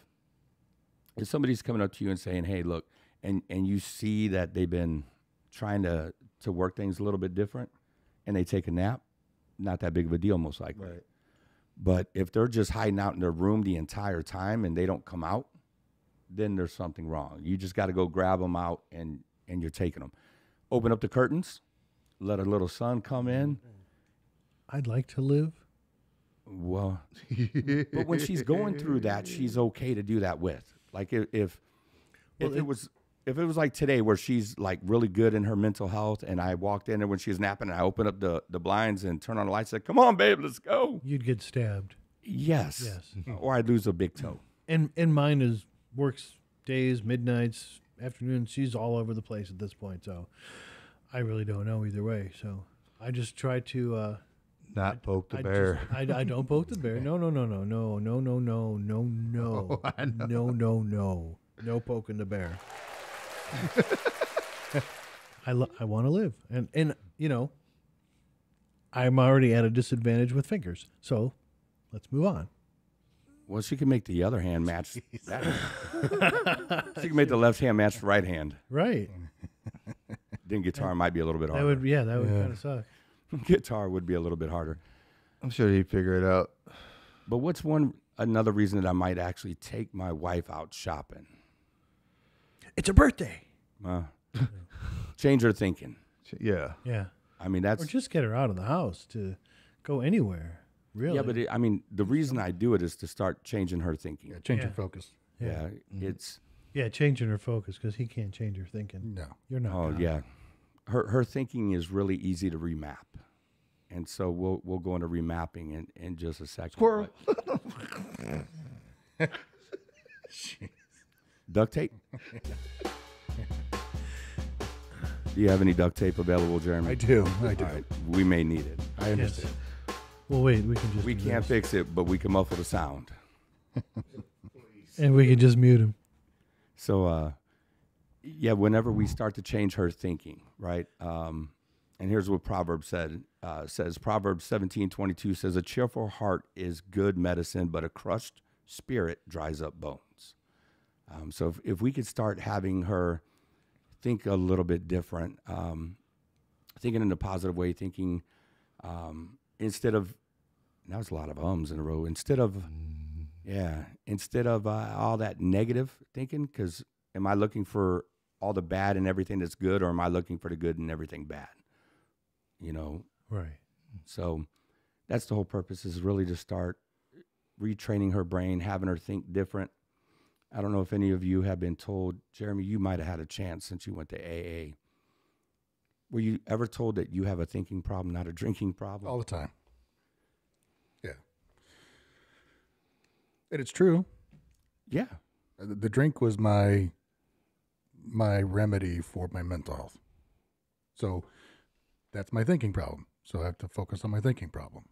somebody's coming up to you and saying, hey, look, and you see that they've been trying to work things a little bit different and they take a nap, not that big of a deal most likely. Right. But if they're just hiding out in their room the entire time and they don't come out, then there's something wrong. You just got to go grab them out and you're taking them. Open up the curtains, let a little sun come in. I'd like to live. Well, but when she's going through that, she's okay to do that with. Like if it was like today where she's like really good in her mental health and I walked in there when she was napping and I opened up the blinds and turned on the lights and said, come on, babe, let's go. You'd get stabbed. Yes. Yes. Or I'd lose a big toe. And mine is works days, midnights, afternoons. She's all over the place at this point. So I really don't know either way. So I just try to Not poke the bear. I don't poke the bear. No. No poking the bear. I want to live, and you know, I'm already at a disadvantage with fingers. So let's move on. Well, she can make the other hand match that. She can make the left hand match the right hand. Right. Then guitar might be a little bit That harder. would kind of suck. Guitar would be a little bit harder. I'm sure he'd figure it out. But what's another reason that I might actually take my wife out shopping? It's a birthday. Change her thinking. Yeah. Yeah. I mean, Or just get her out of the house to go anywhere. Really. yeah, but the reason I do it is to start changing her thinking. Yeah, change Yeah. your focus. Yeah, it's changing her focus because he can't change her thinking. No. You're not. oh gonna. yeah, her thinking is really easy to remap, and so we'll go into remapping in just a second. Squirrel. Duct tape. Do you have any duct tape available, Jeremy? I do. All right, we may need it. I understand. Well, wait. We can just. We do can't this. fix it, but we can muffle the sound. And we can just mute him. So, yeah, whenever we start to change her thinking, right? And here's what Proverbs says. Proverbs 17:22 says, "A cheerful heart is good medicine, but a crushed spirit dries up bones." So if we could start having her think a little bit different, thinking in a positive way, thinking instead of, that was a lot of ums in a row, instead of all that negative thinking, because am I looking for all the bad and everything that's good, or am I looking for the good and everything bad? You know? Right. So that's the whole purpose, is really to start retraining her brain, having her think different. I don't know if any of you have been told, Jeremy, you might have had a chance since you went to AA. Were you ever told that you have a thinking problem, not a drinking problem? All the time. Yeah. And it's true. Yeah. The drink was my remedy for my mental health. So that's my thinking problem. So I have to focus on my thinking problem.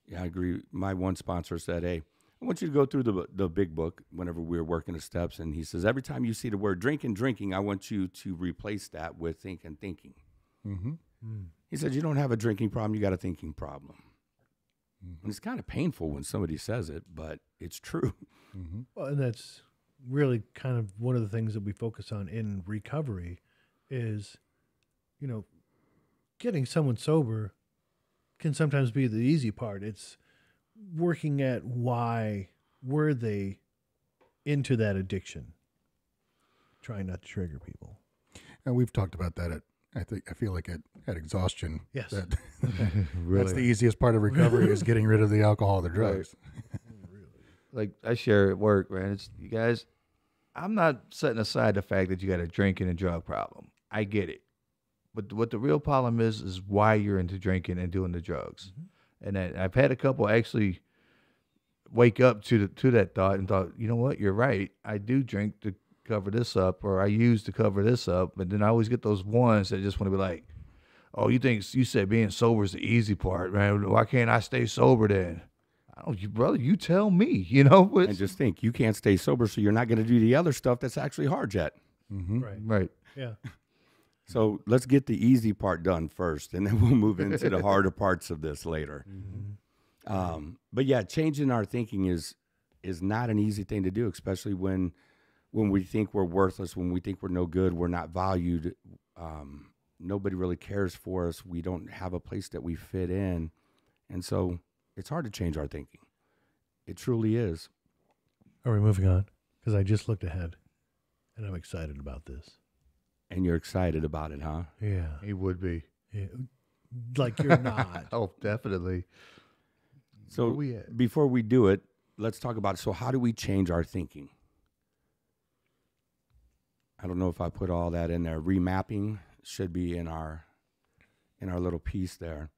Yeah, I agree. My one sponsor said, hey, I want you to go through the big book whenever we were working the steps. And he says, every time you see the word drinking, I want you to replace that with thinking. Mm-hmm. He said, you don't have a drinking problem, you got a thinking problem. Mm-hmm. And it's kind of painful when somebody says it, but it's true. Mm-hmm. Well, and that's really kind of one of the things that we focus on in recovery is, you know, getting someone sober can sometimes be the easy part. It's working at why were they into that addiction, trying not to trigger people. And we've talked about that I feel like at exhaustion. Yes. Really. That's the easiest part of recovery is getting rid of the alcohol, the drugs. Like I share at work, man. It's you guys. I'm not setting aside the fact that you got a drinking and drug problem. I get it, but what the real problem is why you're into drinking and doing the drugs. Mm-hmm. And I've had a couple actually wake up to that thought and thought, you know what, you're right. I do drink to cover this up, or I use to cover this up. But then I always get those ones that just want to be like, oh, you said being sober is the easy part, man. Why can't I stay sober then? Oh, brother, you tell me, you know. And just think, you can't stay sober, so you're not going to do the other stuff that's actually hard yet. Mm-hmm. Right. Yeah. So let's get the easy part done first, and then we'll move into the harder parts of this later. But yeah, changing our thinking is not an easy thing to do, especially when we think we're worthless, when we think we're no good, we're not valued. Nobody really cares for us. We don't have a place that we fit in. And so it's hard to change our thinking. It truly is. Are we moving on? Because I just looked ahead, and I'm excited about this. And you're excited about it, huh? Yeah. He would be. Yeah. Like you're not. Oh, definitely. So Where we at? before we do it, let's talk about it. So how do we change our thinking? I don't know if I put all that in there. Remapping should be in our little piece there.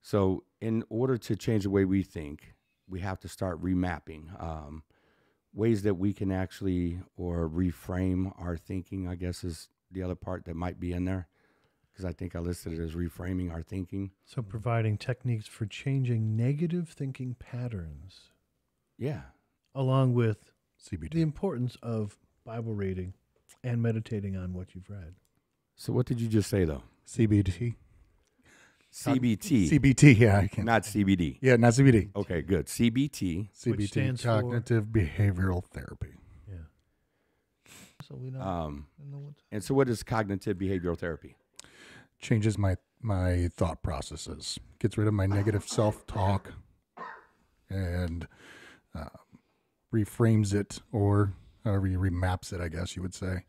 So in order to change the way we think, we have to start remapping ways that we can actually, or reframe our thinking, I guess is the other part that might be in there, because I think I listed it as reframing our thinking. So providing techniques for changing negative thinking patterns, Yeah. along with CBT. the importance of Bible reading and meditating on what you've read. So what did you just say, though? CBT. CBT, CBT, yeah, I can. not CBD. Yeah, not CBT. Okay, good. CBT. CBT, stands for- cognitive behavioral therapy. Yeah. So we don't Um, know what and so what is cognitive behavioral therapy? Changes my thought processes, gets rid of my negative self-talk, and reframes it, or remaps it, I guess you would say,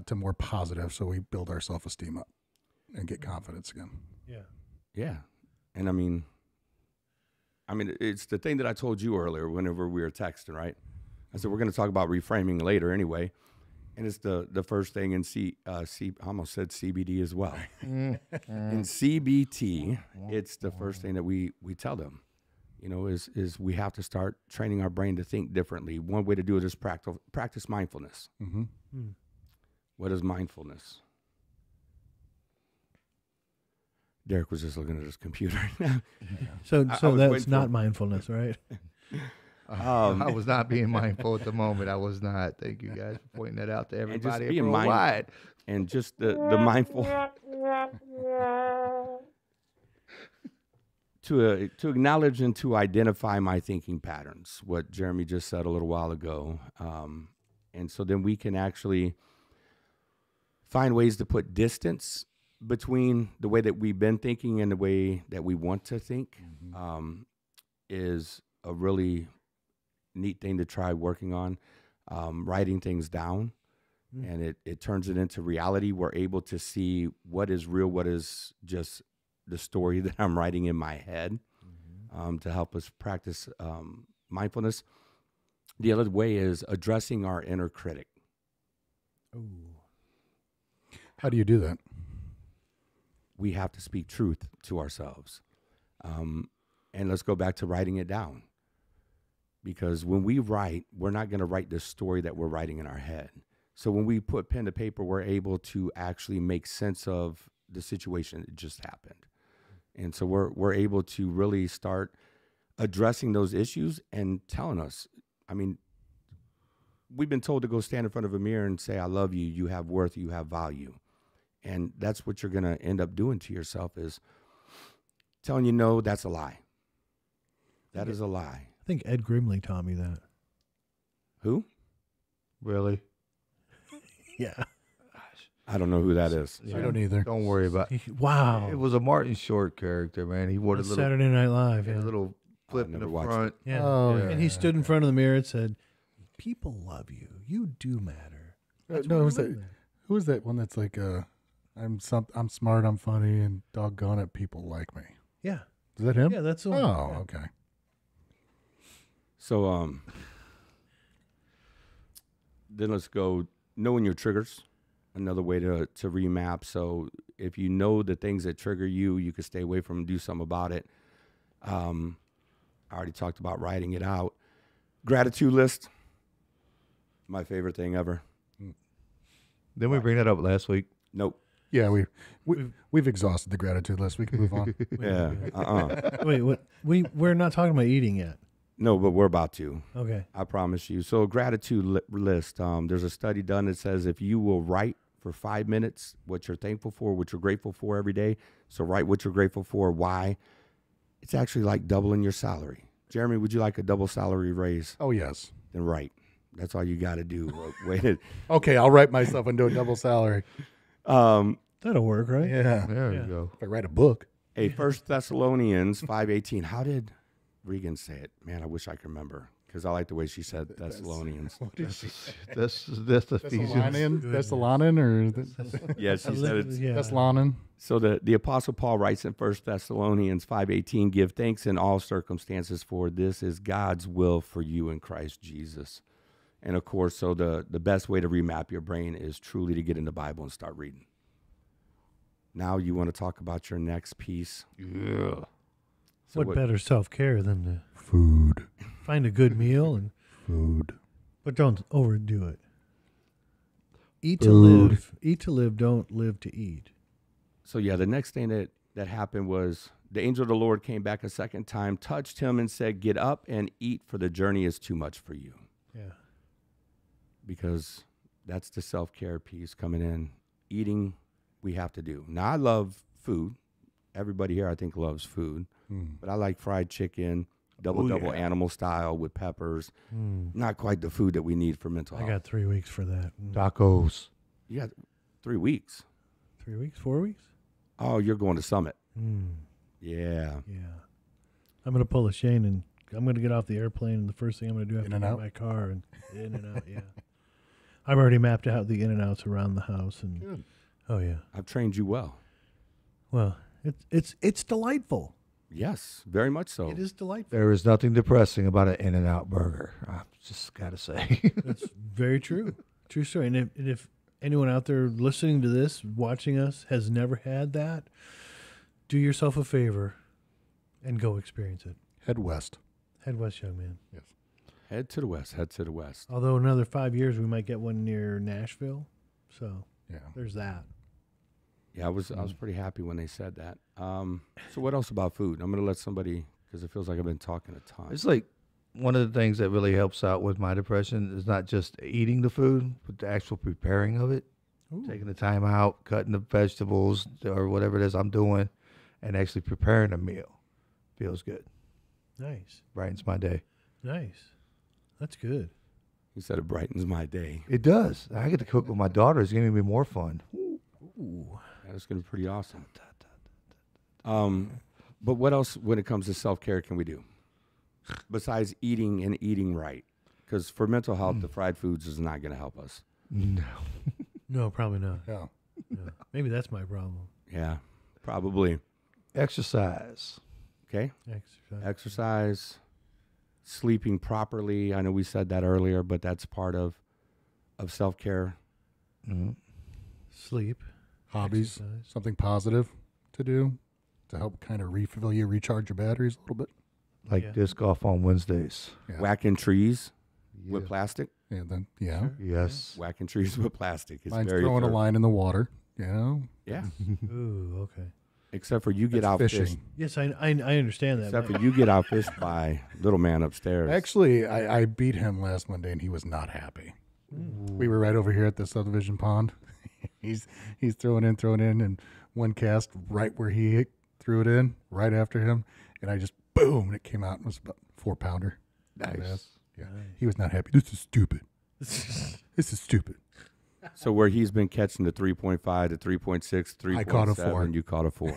to more positive, so we build our self-esteem up and get confidence again. Yeah. Yeah. And I mean, it's the thing that I told you earlier whenever we were texting, right? I said, we're going to talk about reframing later anyway. And it's the first thing in I almost said CBD as well. In CBT, it's the first thing that we tell them, is we have to start training our brain to think differently. One way to do it is practice mindfulness. Mm-hmm. What is mindfulness? Derek was just looking at his computer. So I was that's waiting not for- mindfulness, right? I was not being mindful at the moment. I was not. Thank you guys for pointing that out to And just everybody being worldwide. And just the mindful to acknowledge and to identify my thinking patterns, what Jeremy just said a little while ago. And so then we can actually find ways to put distance between the way that we've been thinking and the way that we want to think. Is a really neat thing to try working on. Writing things down, and it turns it into reality. We're able to see what is real, what is just the story that I'm writing in my head, to help us practice mindfulness. The other way is addressing our inner critic. How do you do that? We have to speak truth to ourselves. And let's go back to writing it down. Because when we write, we're not going to write the story that we're writing in our head. So when we put pen to paper, we're able to actually make sense of the situation that just happened. And so we're able to really start addressing those issues and telling us, we've been told to go stand in front of a mirror and say, I love you, you have worth, you have value. And that's what you're going to end up doing to yourself, is telling you, no, that's a lie. That is a lie. I think Ed Grimley taught me that. Who? Really? Yeah. I don't know who that is. I don't either. Don't worry about it. Wow. It was a Martin Short character, man. He wore a On little, Saturday Night Live. a Yeah. little flip in never the watched front. Yeah. Oh, Yeah. And he stood in front of the mirror and said, "People love you. You do matter." No, who was that one that's like, I'm smart, I'm funny, and doggone it, people like me. Yeah. Is that him? Yeah, that's the one. Oh, Yeah. okay. So then let's go knowing your triggers. Another way to remap. So if you know the things that trigger you, you can stay away from them, do something about it. I already talked about writing it out. Gratitude list. My favorite thing ever. Didn't we bring that up last week? Nope. Yeah, we've exhausted the gratitude list. We can move on. Yeah. Wait, what? We're not talking about eating yet. No, but we're about to. Okay. I promise you. So gratitude list. There's a study done that says if you will write for 5 minutes what you're thankful for, what you're grateful for every day. So write what you're grateful for, why. It's actually like doubling your salary. Jeremy, would you like a double salary raise? Oh, yes. Then write. That's all you got to do. Wait. Okay, I'll write myself into a double salary. That'll work, right? Yeah. There Yeah. you go. If I write a book. Hey, 1 Thessalonians 5:18. How did Regan say it? Man, I wish I could remember because I like the way she said Thessalonians. That's Ephesians. Thessalonian or Yeah, she said it. Yeah. Thessalonian? So the Apostle Paul writes in 1 Thessalonians 5:18, give thanks in all circumstances, for this is God's will for you in Christ Jesus. And of course, so the best way to remap your brain is truly to get in the Bible and start reading. Now you want to talk about your next piece. Yeah. So what better self-care than to Food. find a good meal and Food. but don't overdo it. Eat to Food. live. Eat to live, don't live to eat. So yeah, the next thing that happened was the angel of the Lord came back a second time, touched him and said, get up and eat, for the journey is too much for you. Yeah. Because that's the self-care piece coming in. Eating, we have to do. Now, I love food. Everybody here, I think, loves food. But I like fried chicken, double animal style with peppers. Not quite the food that we need for mental I health. got 3 weeks for that. Tacos. You got 3 weeks. 3 weeks? 4 weeks? Oh, you're going to Summit. Yeah. Yeah. I'm going to pull a Shane and I'm going to get off the airplane and the first thing I'm going to do after get in my car and in and out, yeah. I've already mapped out the in and outs around the house and Good. oh yeah. I've trained you well. Well, it's delightful. Yes, very much so. It is delightful. There is nothing depressing about an In-N-Out burger. I've just got to say. That's very true. True story. And if anyone out there listening to this, watching us, has never had that, do yourself a favor and go experience it. Head west. Head west, young man. Yes. Head to the west. Head to the west. Although another 5 years, we might get one near Nashville. So Yeah. there's that. Yeah, I was pretty happy when they said that. So what else about food? I'm going to let somebody, because it feels like I've been talking a ton. It's like one of the things that really helps out with my depression is not just eating the food, but the actual preparing of it. Taking the time out, cutting the vegetables or whatever it is I'm doing, and actually preparing a meal. Feels good. Nice. Brightens my day. Nice. That's good. He said it brightens my day. It does. I get to cook with my daughter. It's going to be more fun. Ooh. That's going to be pretty awesome. But what else, when it comes to self-care, can we do besides eating and eating right? Because for mental health, the fried foods is not going to help us. No. No, probably not. Yeah. No. Maybe that's my problem. Yeah, probably. Exercise. Okay. Exercise. Exercise, sleeping properly. I know we said that earlier, but that's part of self-care. Mm-hmm. Sleep. Hobbies. Exercise. Something positive to do to help kind of refill you, recharge your batteries a little bit. Like Yeah. disc golf on Wednesdays. Yeah. Whacking trees with plastic. And then, yeah. Yes. Whacking trees with plastic. It's Mine's very throwing a thorough. line in the water. You know, Yeah. Ooh, okay. Except for you get That's out fishing. fished. Yes, I understand that. Except for you get out fished by little man upstairs. Actually, I beat him last Monday, and he was not happy. We were right over here at the subdivision pond. he's throwing in, and one cast right where he threw it in, right after him, and I just boom, and it came out and was about 4-pounder. Nice. Yeah, he was not happy. This is stupid. This is stupid. So where he's been catching the 3.5 to 3.6, 3.7, I caught a 4. you caught a 4.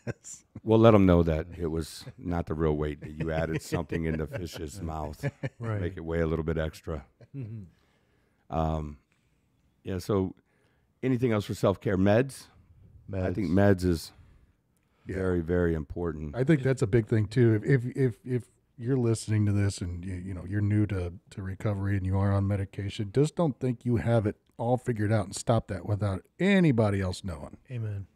Yes. We'll let him know that it was not the real weight, that you added something in the fish's mouth. Right. Make it weigh a little bit extra. Yeah, so anything else for self-care? Meds? I think meds is very, very important. I think that's a big thing too. If you're listening to this and you know you're new to recovery and you are on medication, just don't think you have it all figured out and stop that without anybody else knowing, Amen.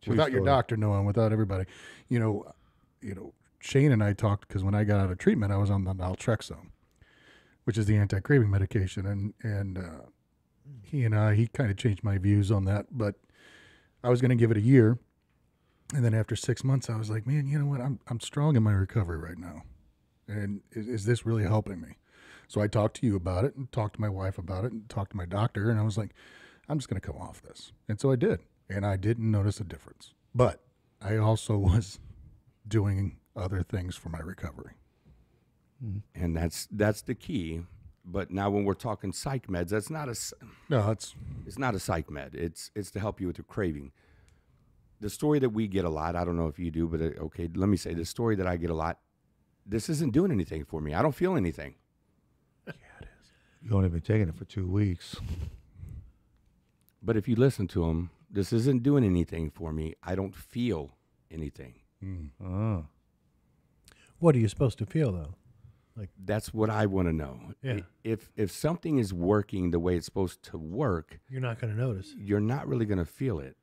without your doctor knowing, without everybody. You know, Shane and I talked because when I got out of treatment, I was on the naltrexone, which is the anti-craving medication, and he kind of changed my views on that, but I was going to give it a year. And then after 6 months, I was like, man, you know what? I'm strong in my recovery right now. And is this really helping me? So I talked to you about it and talked to my wife about it and talked to my doctor. And I was like, I'm just going to come off this. And so I did. And I didn't notice a difference. But I also was doing other things for my recovery. And that's the key. But now when we're talking psych meds, that's not it's not a psych med. It's to help you with your craving. The story that we get a lot, I don't know if you do, but okay, let me say the story that I get a lot. This isn't doing anything for me. I don't feel anything. Yeah, it is. You've only been taking it for 2 weeks. But if you listen to them, this isn't doing anything for me. I don't feel anything. Oh. What are you supposed to feel though? That's what I want to know. Yeah. If something is working the way it's supposed to work, You're not going to notice. you're not really going to feel it.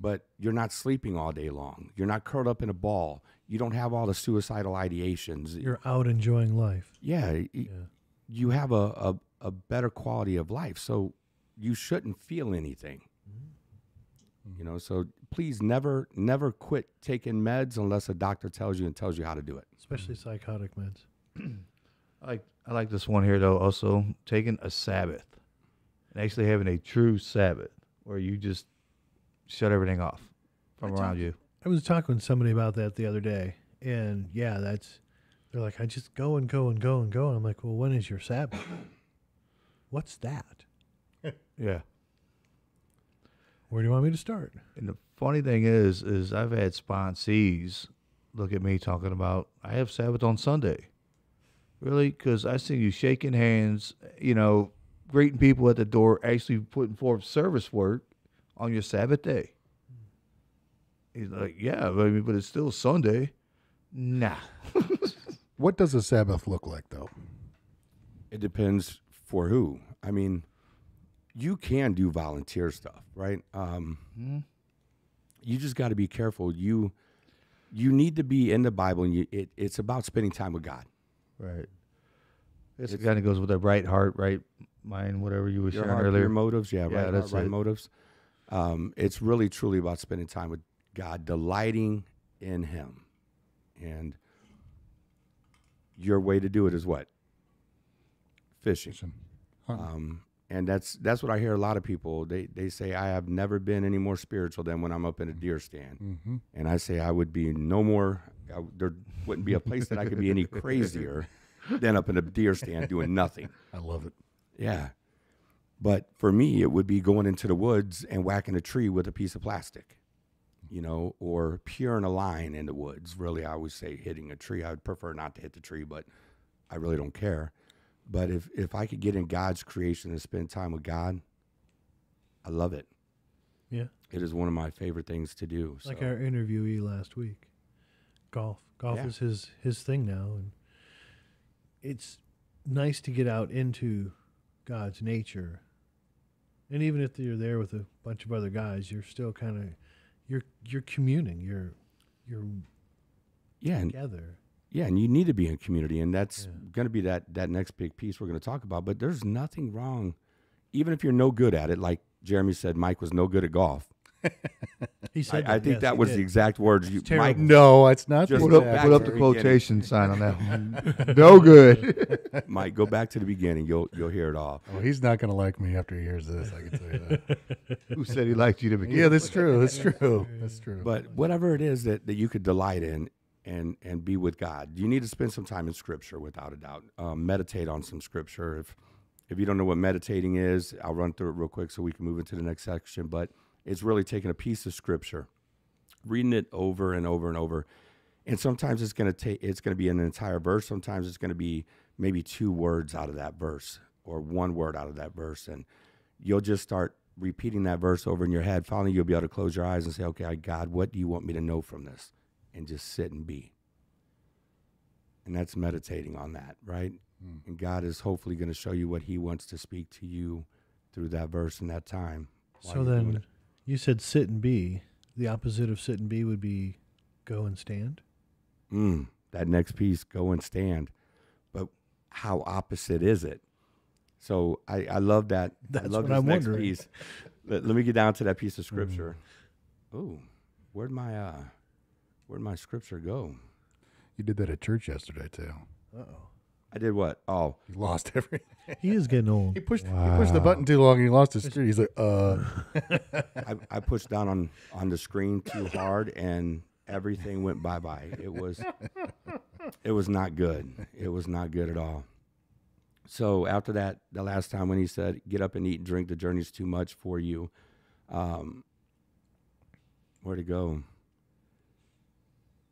But you're not sleeping all day long. You're not curled up in a ball. You don't have all the suicidal ideations. You're out enjoying life. Yeah, you have a better quality of life. So you shouldn't feel anything. You know, so please never quit taking meds unless a doctor tells you how to do it. Especially psychotic meds. I like this one here though. Also, taking a Sabbath and actually having a true Sabbath where you just shut everything off from around you. I was talking with somebody about that the other day, and yeah, they're like, I just go and go and go and go. And I'm like, well, when is your Sabbath? What's that? Yeah. Where do you want me to start? And the funny thing is I've had sponsees look at me talking about, I have Sabbath on Sunday. Really? Because I see you shaking hands, you know, greeting people at the door, actually putting forth service work on your Sabbath day. He's like, yeah, but it's still Sunday. Nah. What does a Sabbath look like, though? It depends for who. I mean, you can do volunteer stuff, right? You just got to be careful. You need to be in the Bible, and it's about spending time with God. Right. It kind of goes with that right heart, right mind, whatever you were sharing Your earlier. Your motives, right that's heart, right it. motives. It's really, truly about spending time with God, delighting in Him. And your way to do it is what? Fishing. And that's what I hear a lot of people. They say, I have never been any more spiritual than when I'm up in a deer stand. Mm-hmm. And I say I would be no more, there wouldn't be a place that I could be any crazier than up in a deer stand doing nothing. I love it. Yeah. But for me, it would be going into the woods and whacking a tree with a piece of plastic, you know, or peering a line in the woods. Really, I always say hitting a tree. I would prefer not to hit the tree, but I really don't care. But if I could get in God's creation and spend time with God, I love it. Yeah. It is one of my favorite things to do. Like so. our interviewee last week. Golf Yeah. is his thing now. And it's nice to get out into God's nature. And even if you're there with a bunch of other guys, you're still kind of, you're communing. You're Yeah, and together. Yeah, and you need to be in community, and that's going to be that next big piece we're going to talk about. But there's nothing wrong, even if you're no good at it. Like Jeremy said, Mike was no good at golf. He said, I think that was the exact words. It's Mike, No, it's not. Just the go exact back Put up word. the to quotation sign on that one. No good. Mike, go back to the beginning. You'll hear it all. Oh, he's not going to like me after he hears this. I can tell you that. Who said he liked you to begin? Yeah, that's true. That's true. That's true. But whatever it is that you could delight in and be with God, you need to spend some time in Scripture, without a doubt. Meditate on some Scripture. If you don't know what meditating is, I'll run through it real quick so we can move into the next section. But it's really taking a piece of Scripture, reading it over and over and over. And sometimes it's going to be an entire verse. Sometimes it's going to be maybe 2 words out of that verse or 1 word out of that verse. And you'll just start repeating that verse over in your head. Finally, you'll be able to close your eyes and say, okay, God, what do you want me to know from this? And just sit and be. And that's meditating on that, right? And God is hopefully going to show you what He wants to speak to you through that verse in that time. while So you're doing then it. you said sit and be. The opposite of sit and be would be go and stand. That next piece, go and stand. But how opposite is it? So I love that. That's I love what this I'm next wondering. piece. Let me get down to that piece of Scripture. Oh, where'd my Scripture go? you did that at church yesterday, too. Uh-oh. I did what? Oh, You lost everything. He is getting old. He pushed the button too long and he lost his street. He's like, I pushed down on the screen too hard, and Everything went bye-bye. It was not good. It was not good at all. So after that, the last time when he said, get up and eat and drink, the journey's too much for you. Where'd it go?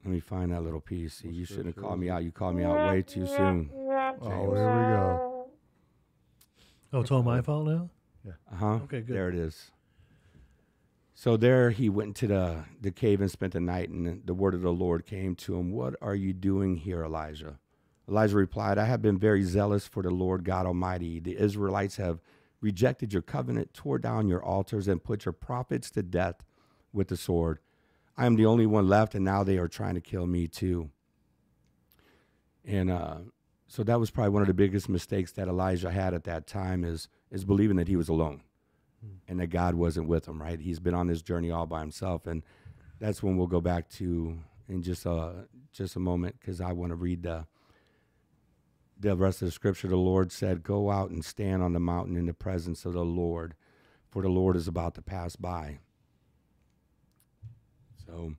Let me find that little piece. See, you shouldn't have called me out. You called me out way too soon. Oh, here we go. Oh, it's all my fault now? Uh-huh. Okay, good. There it is. So there he went into the cave and spent the night, and the word of the Lord came to him. What are you doing here, Elijah? Elijah replied, I have been very zealous for the Lord God Almighty. The Israelites have rejected your covenant, tore down your altars, and put your prophets to death with the sword. I am the only one left, and now they are trying to kill me too. And so that was probably one of the biggest mistakes that Elijah had at that time is believing that he was alone and that God wasn't with him, right? He's been on this journey all by himself. And that's when we'll go back to in just a moment, because I want to read the rest of the scripture. The Lord said, go out and stand on the mountain in the presence of the Lord, for the Lord is about to pass by. So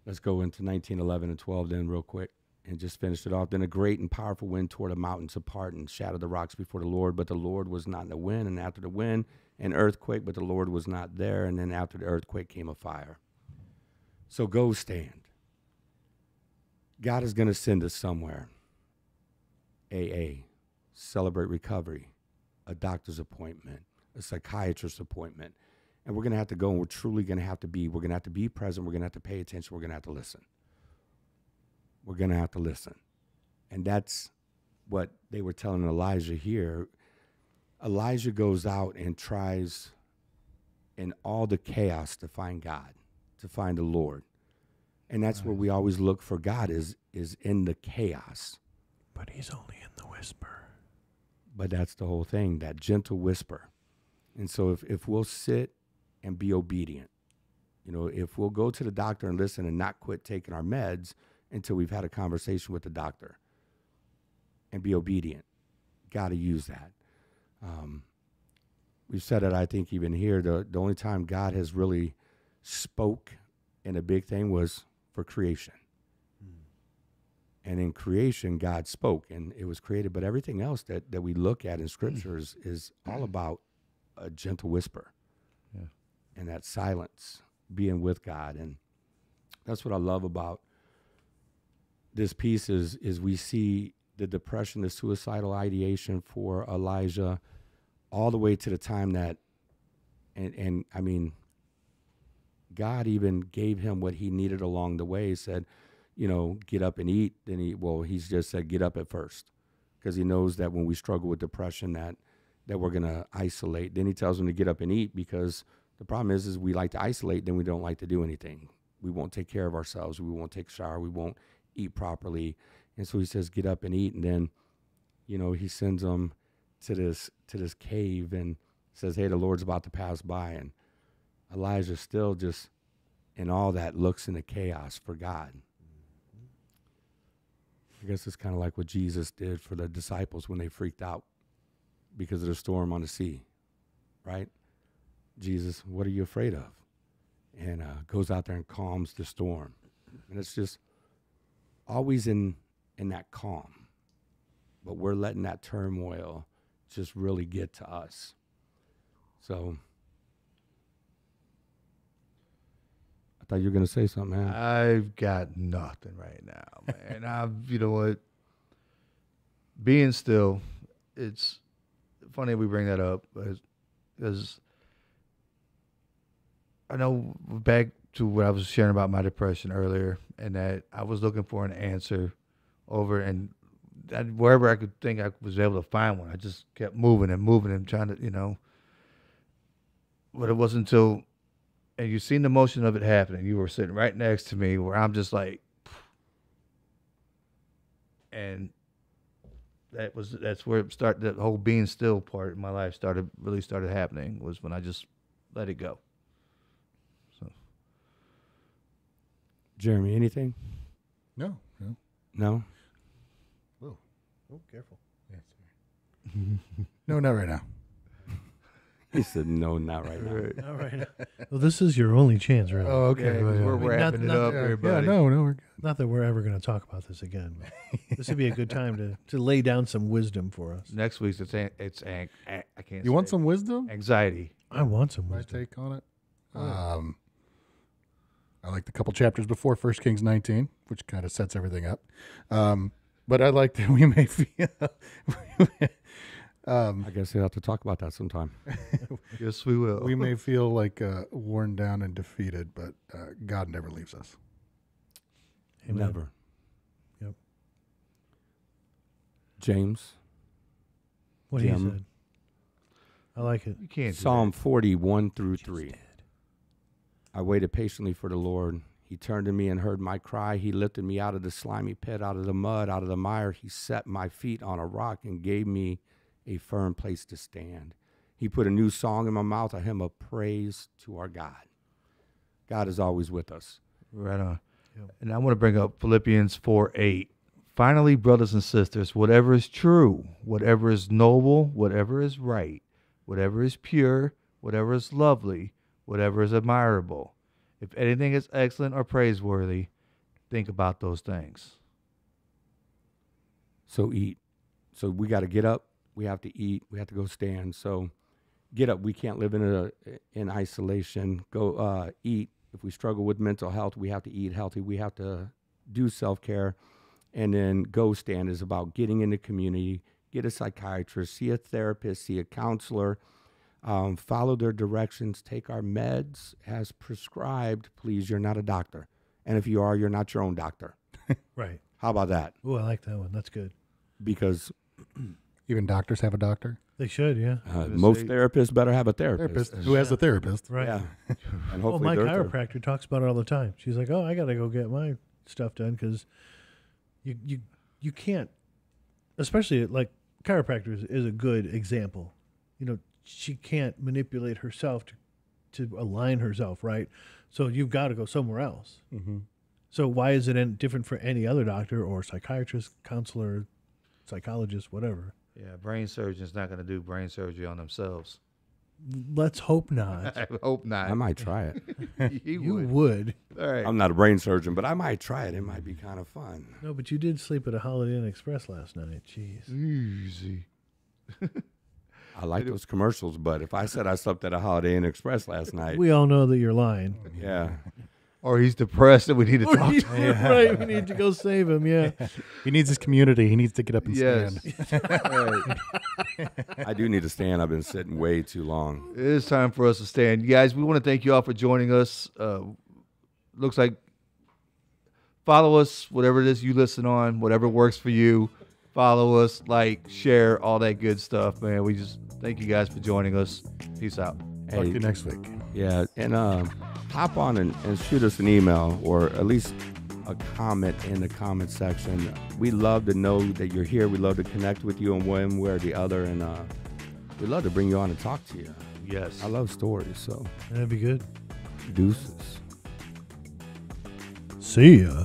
let's go into 19:11 and 12 then real quick and just finish it off. Then a great and powerful wind tore the mountains apart and shattered the rocks before the Lord, but the Lord was not in the wind. And after the wind, an earthquake, but the Lord was not there. And then after the earthquake came a fire. So go stand. God is going to send us somewhere. AA, Celebrate Recovery, a doctor's appointment, a psychiatrist's appointment. And we're going to have to go, and we're truly going to have to be present. We're going to have to pay attention. We're going to have to listen. We're going to have to listen. And that's what they were telling Elijah here. Elijah goes out and tries in all the chaos to find God, to find the Lord. And that's where we always look for God is in the chaos. But he's only in the whisper. But that's the whole thing, that gentle whisper. And so if we'll sit and be obedient, if we'll go to the doctor and listen and not quit taking our meds until we've had a conversation with the doctor and be obedient, got to use that. We've said it, I think, even here, the only time God has really spoke in a big thing was for creation. And in creation, God spoke, and it was created. But everything else that we look at in Scripture is all about a gentle whisper. Yeah. And that silence, being with God. And that's what I love about this piece is we see the depression, the suicidal ideation for Elijah, all the way to the time that, and I mean, God even gave him what he needed along the way. He said, get up and eat. Then he's just said, get up at first, because he knows that when we struggle with depression that we're going to isolate. Then he tells him to get up and eat, because the problem is we like to isolate, then we don't like to do anything. We won't take care of ourselves. We won't take a shower. We won't eat properly. And so he says, get up and eat. And then, he sends them to this cave and says, hey, the Lord's about to pass by. And Elijah still just in all that looks in the chaos for God. I guess it's kind of like what Jesus did for the disciples when they freaked out because of the storm on the sea, right? Jesus, what are you afraid of? And goes out there and calms the storm. And it's just always in that calm. But we're letting that turmoil just really get to us. So I thought you were going to say something, man. I've got nothing right now, man. You know what? Being still, it's funny we bring that up because I know back to what I was sharing about my depression earlier, and that I was looking for an answer over and wherever I could think I was able to find one. I just kept moving and trying to, but it wasn't until, and you seen the motion of it happening. You were sitting right next to me where I'm just like, and that's where it started. The whole being still part of my life started happening, was when I just let it go. So, Jeremy, anything? No. No? Oh, careful. Yeah, sorry. No, not right now. He said, no, not right now. Right. All right. Well, this is your only chance, really. Oh, okay. Yeah, 'cause well, yeah. we're mean, wrapping not- it up, yeah, everybody. Yeah, no, we're good. Not that we're ever going to talk about this again. But this would be a good time to lay down some wisdom for us. Next week's I can't. You want say some wisdom? it. Anxiety? I want some My wisdom. take on it. Right. I like the couple chapters before 1 Kings 19, which kind of sets everything up. But I like that we may feel. I guess we'll have to talk about that sometime. Yes, we will. We may feel like worn down and defeated, but God never leaves us. Amen. Never. Yep. James, What he Jim. said. I like it. You can't. do Psalm 41 through 3. I waited patiently for the Lord. He turned to me and heard my cry. He lifted me out of the slimy pit, out of the mud, out of the mire. He set my feet on a rock and gave me a firm place to stand. He put a new song in my mouth, a hymn of praise to our God. God is always with us. that. Right on. Yep. And I want to bring up Philippians 4:8. Finally, brothers and sisters, whatever is true, whatever is noble, whatever is right, whatever is pure, whatever is lovely, whatever is admirable, if anything is excellent or praiseworthy, think about those things. So eat. So we got to get up. We have to eat. We have to go stand. So get up. We can't live in isolation. Go eat. If we struggle with mental health, we have to eat healthy. We have to do self-care. And then go stand is about getting in the community, get a psychiatrist, see a therapist, see a counselor, follow their directions, take our meds as prescribed. Please, you're not a doctor. And if you are, you're not your own doctor. Right. How about that? Oh, I like that one. That's good. Because Even doctors have a doctor. They should, yeah. most therapists better have a therapist. Who has a therapist? Right. Yeah. And Well, hopefully my they're chiropractor talks about it all the time. She's like, "Oh, I got to go get my stuff done because you can't, especially like chiropractor is a good example. You know, she can't manipulate herself to align herself, right? So you've got to go somewhere else. Mm-hmm. So why is it different for any other doctor or psychiatrist, counselor, psychologist, whatever? Yeah, brain surgeon's not going to do brain surgery on themselves. Let's hope not. I hope not. I might try it. You You would. would. All right. I'm not a brain surgeon, but I might try it. It might be kind of fun. No, but you did sleep at a Holiday Inn Express last night. Jeez. Easy. I like those commercials, but if I said I slept at a Holiday Inn Express last night, We all know that you're lying. yeah. Or he's depressed and we need to talk to him. Right, we need to go save him. Yeah. He needs his community. He needs to get up and Yes. stand. All right. I do need to stand. I've been sitting way too long. It is time for us to stand. You guys, we want to thank you all for joining us. Looks like follow us, whatever it is you listen on, whatever works for you. Follow us, like, share, all that good stuff, man. We just thank you guys for joining us. Peace out. Talk to you next week. Yeah, and hop on and shoot us an email or at least a comment in the comment section. We love to know that you're here. We love to connect with you in one way or the other, and we love to bring you on and talk to you. Yes. I love stories, so That'd be good. deuces. See ya.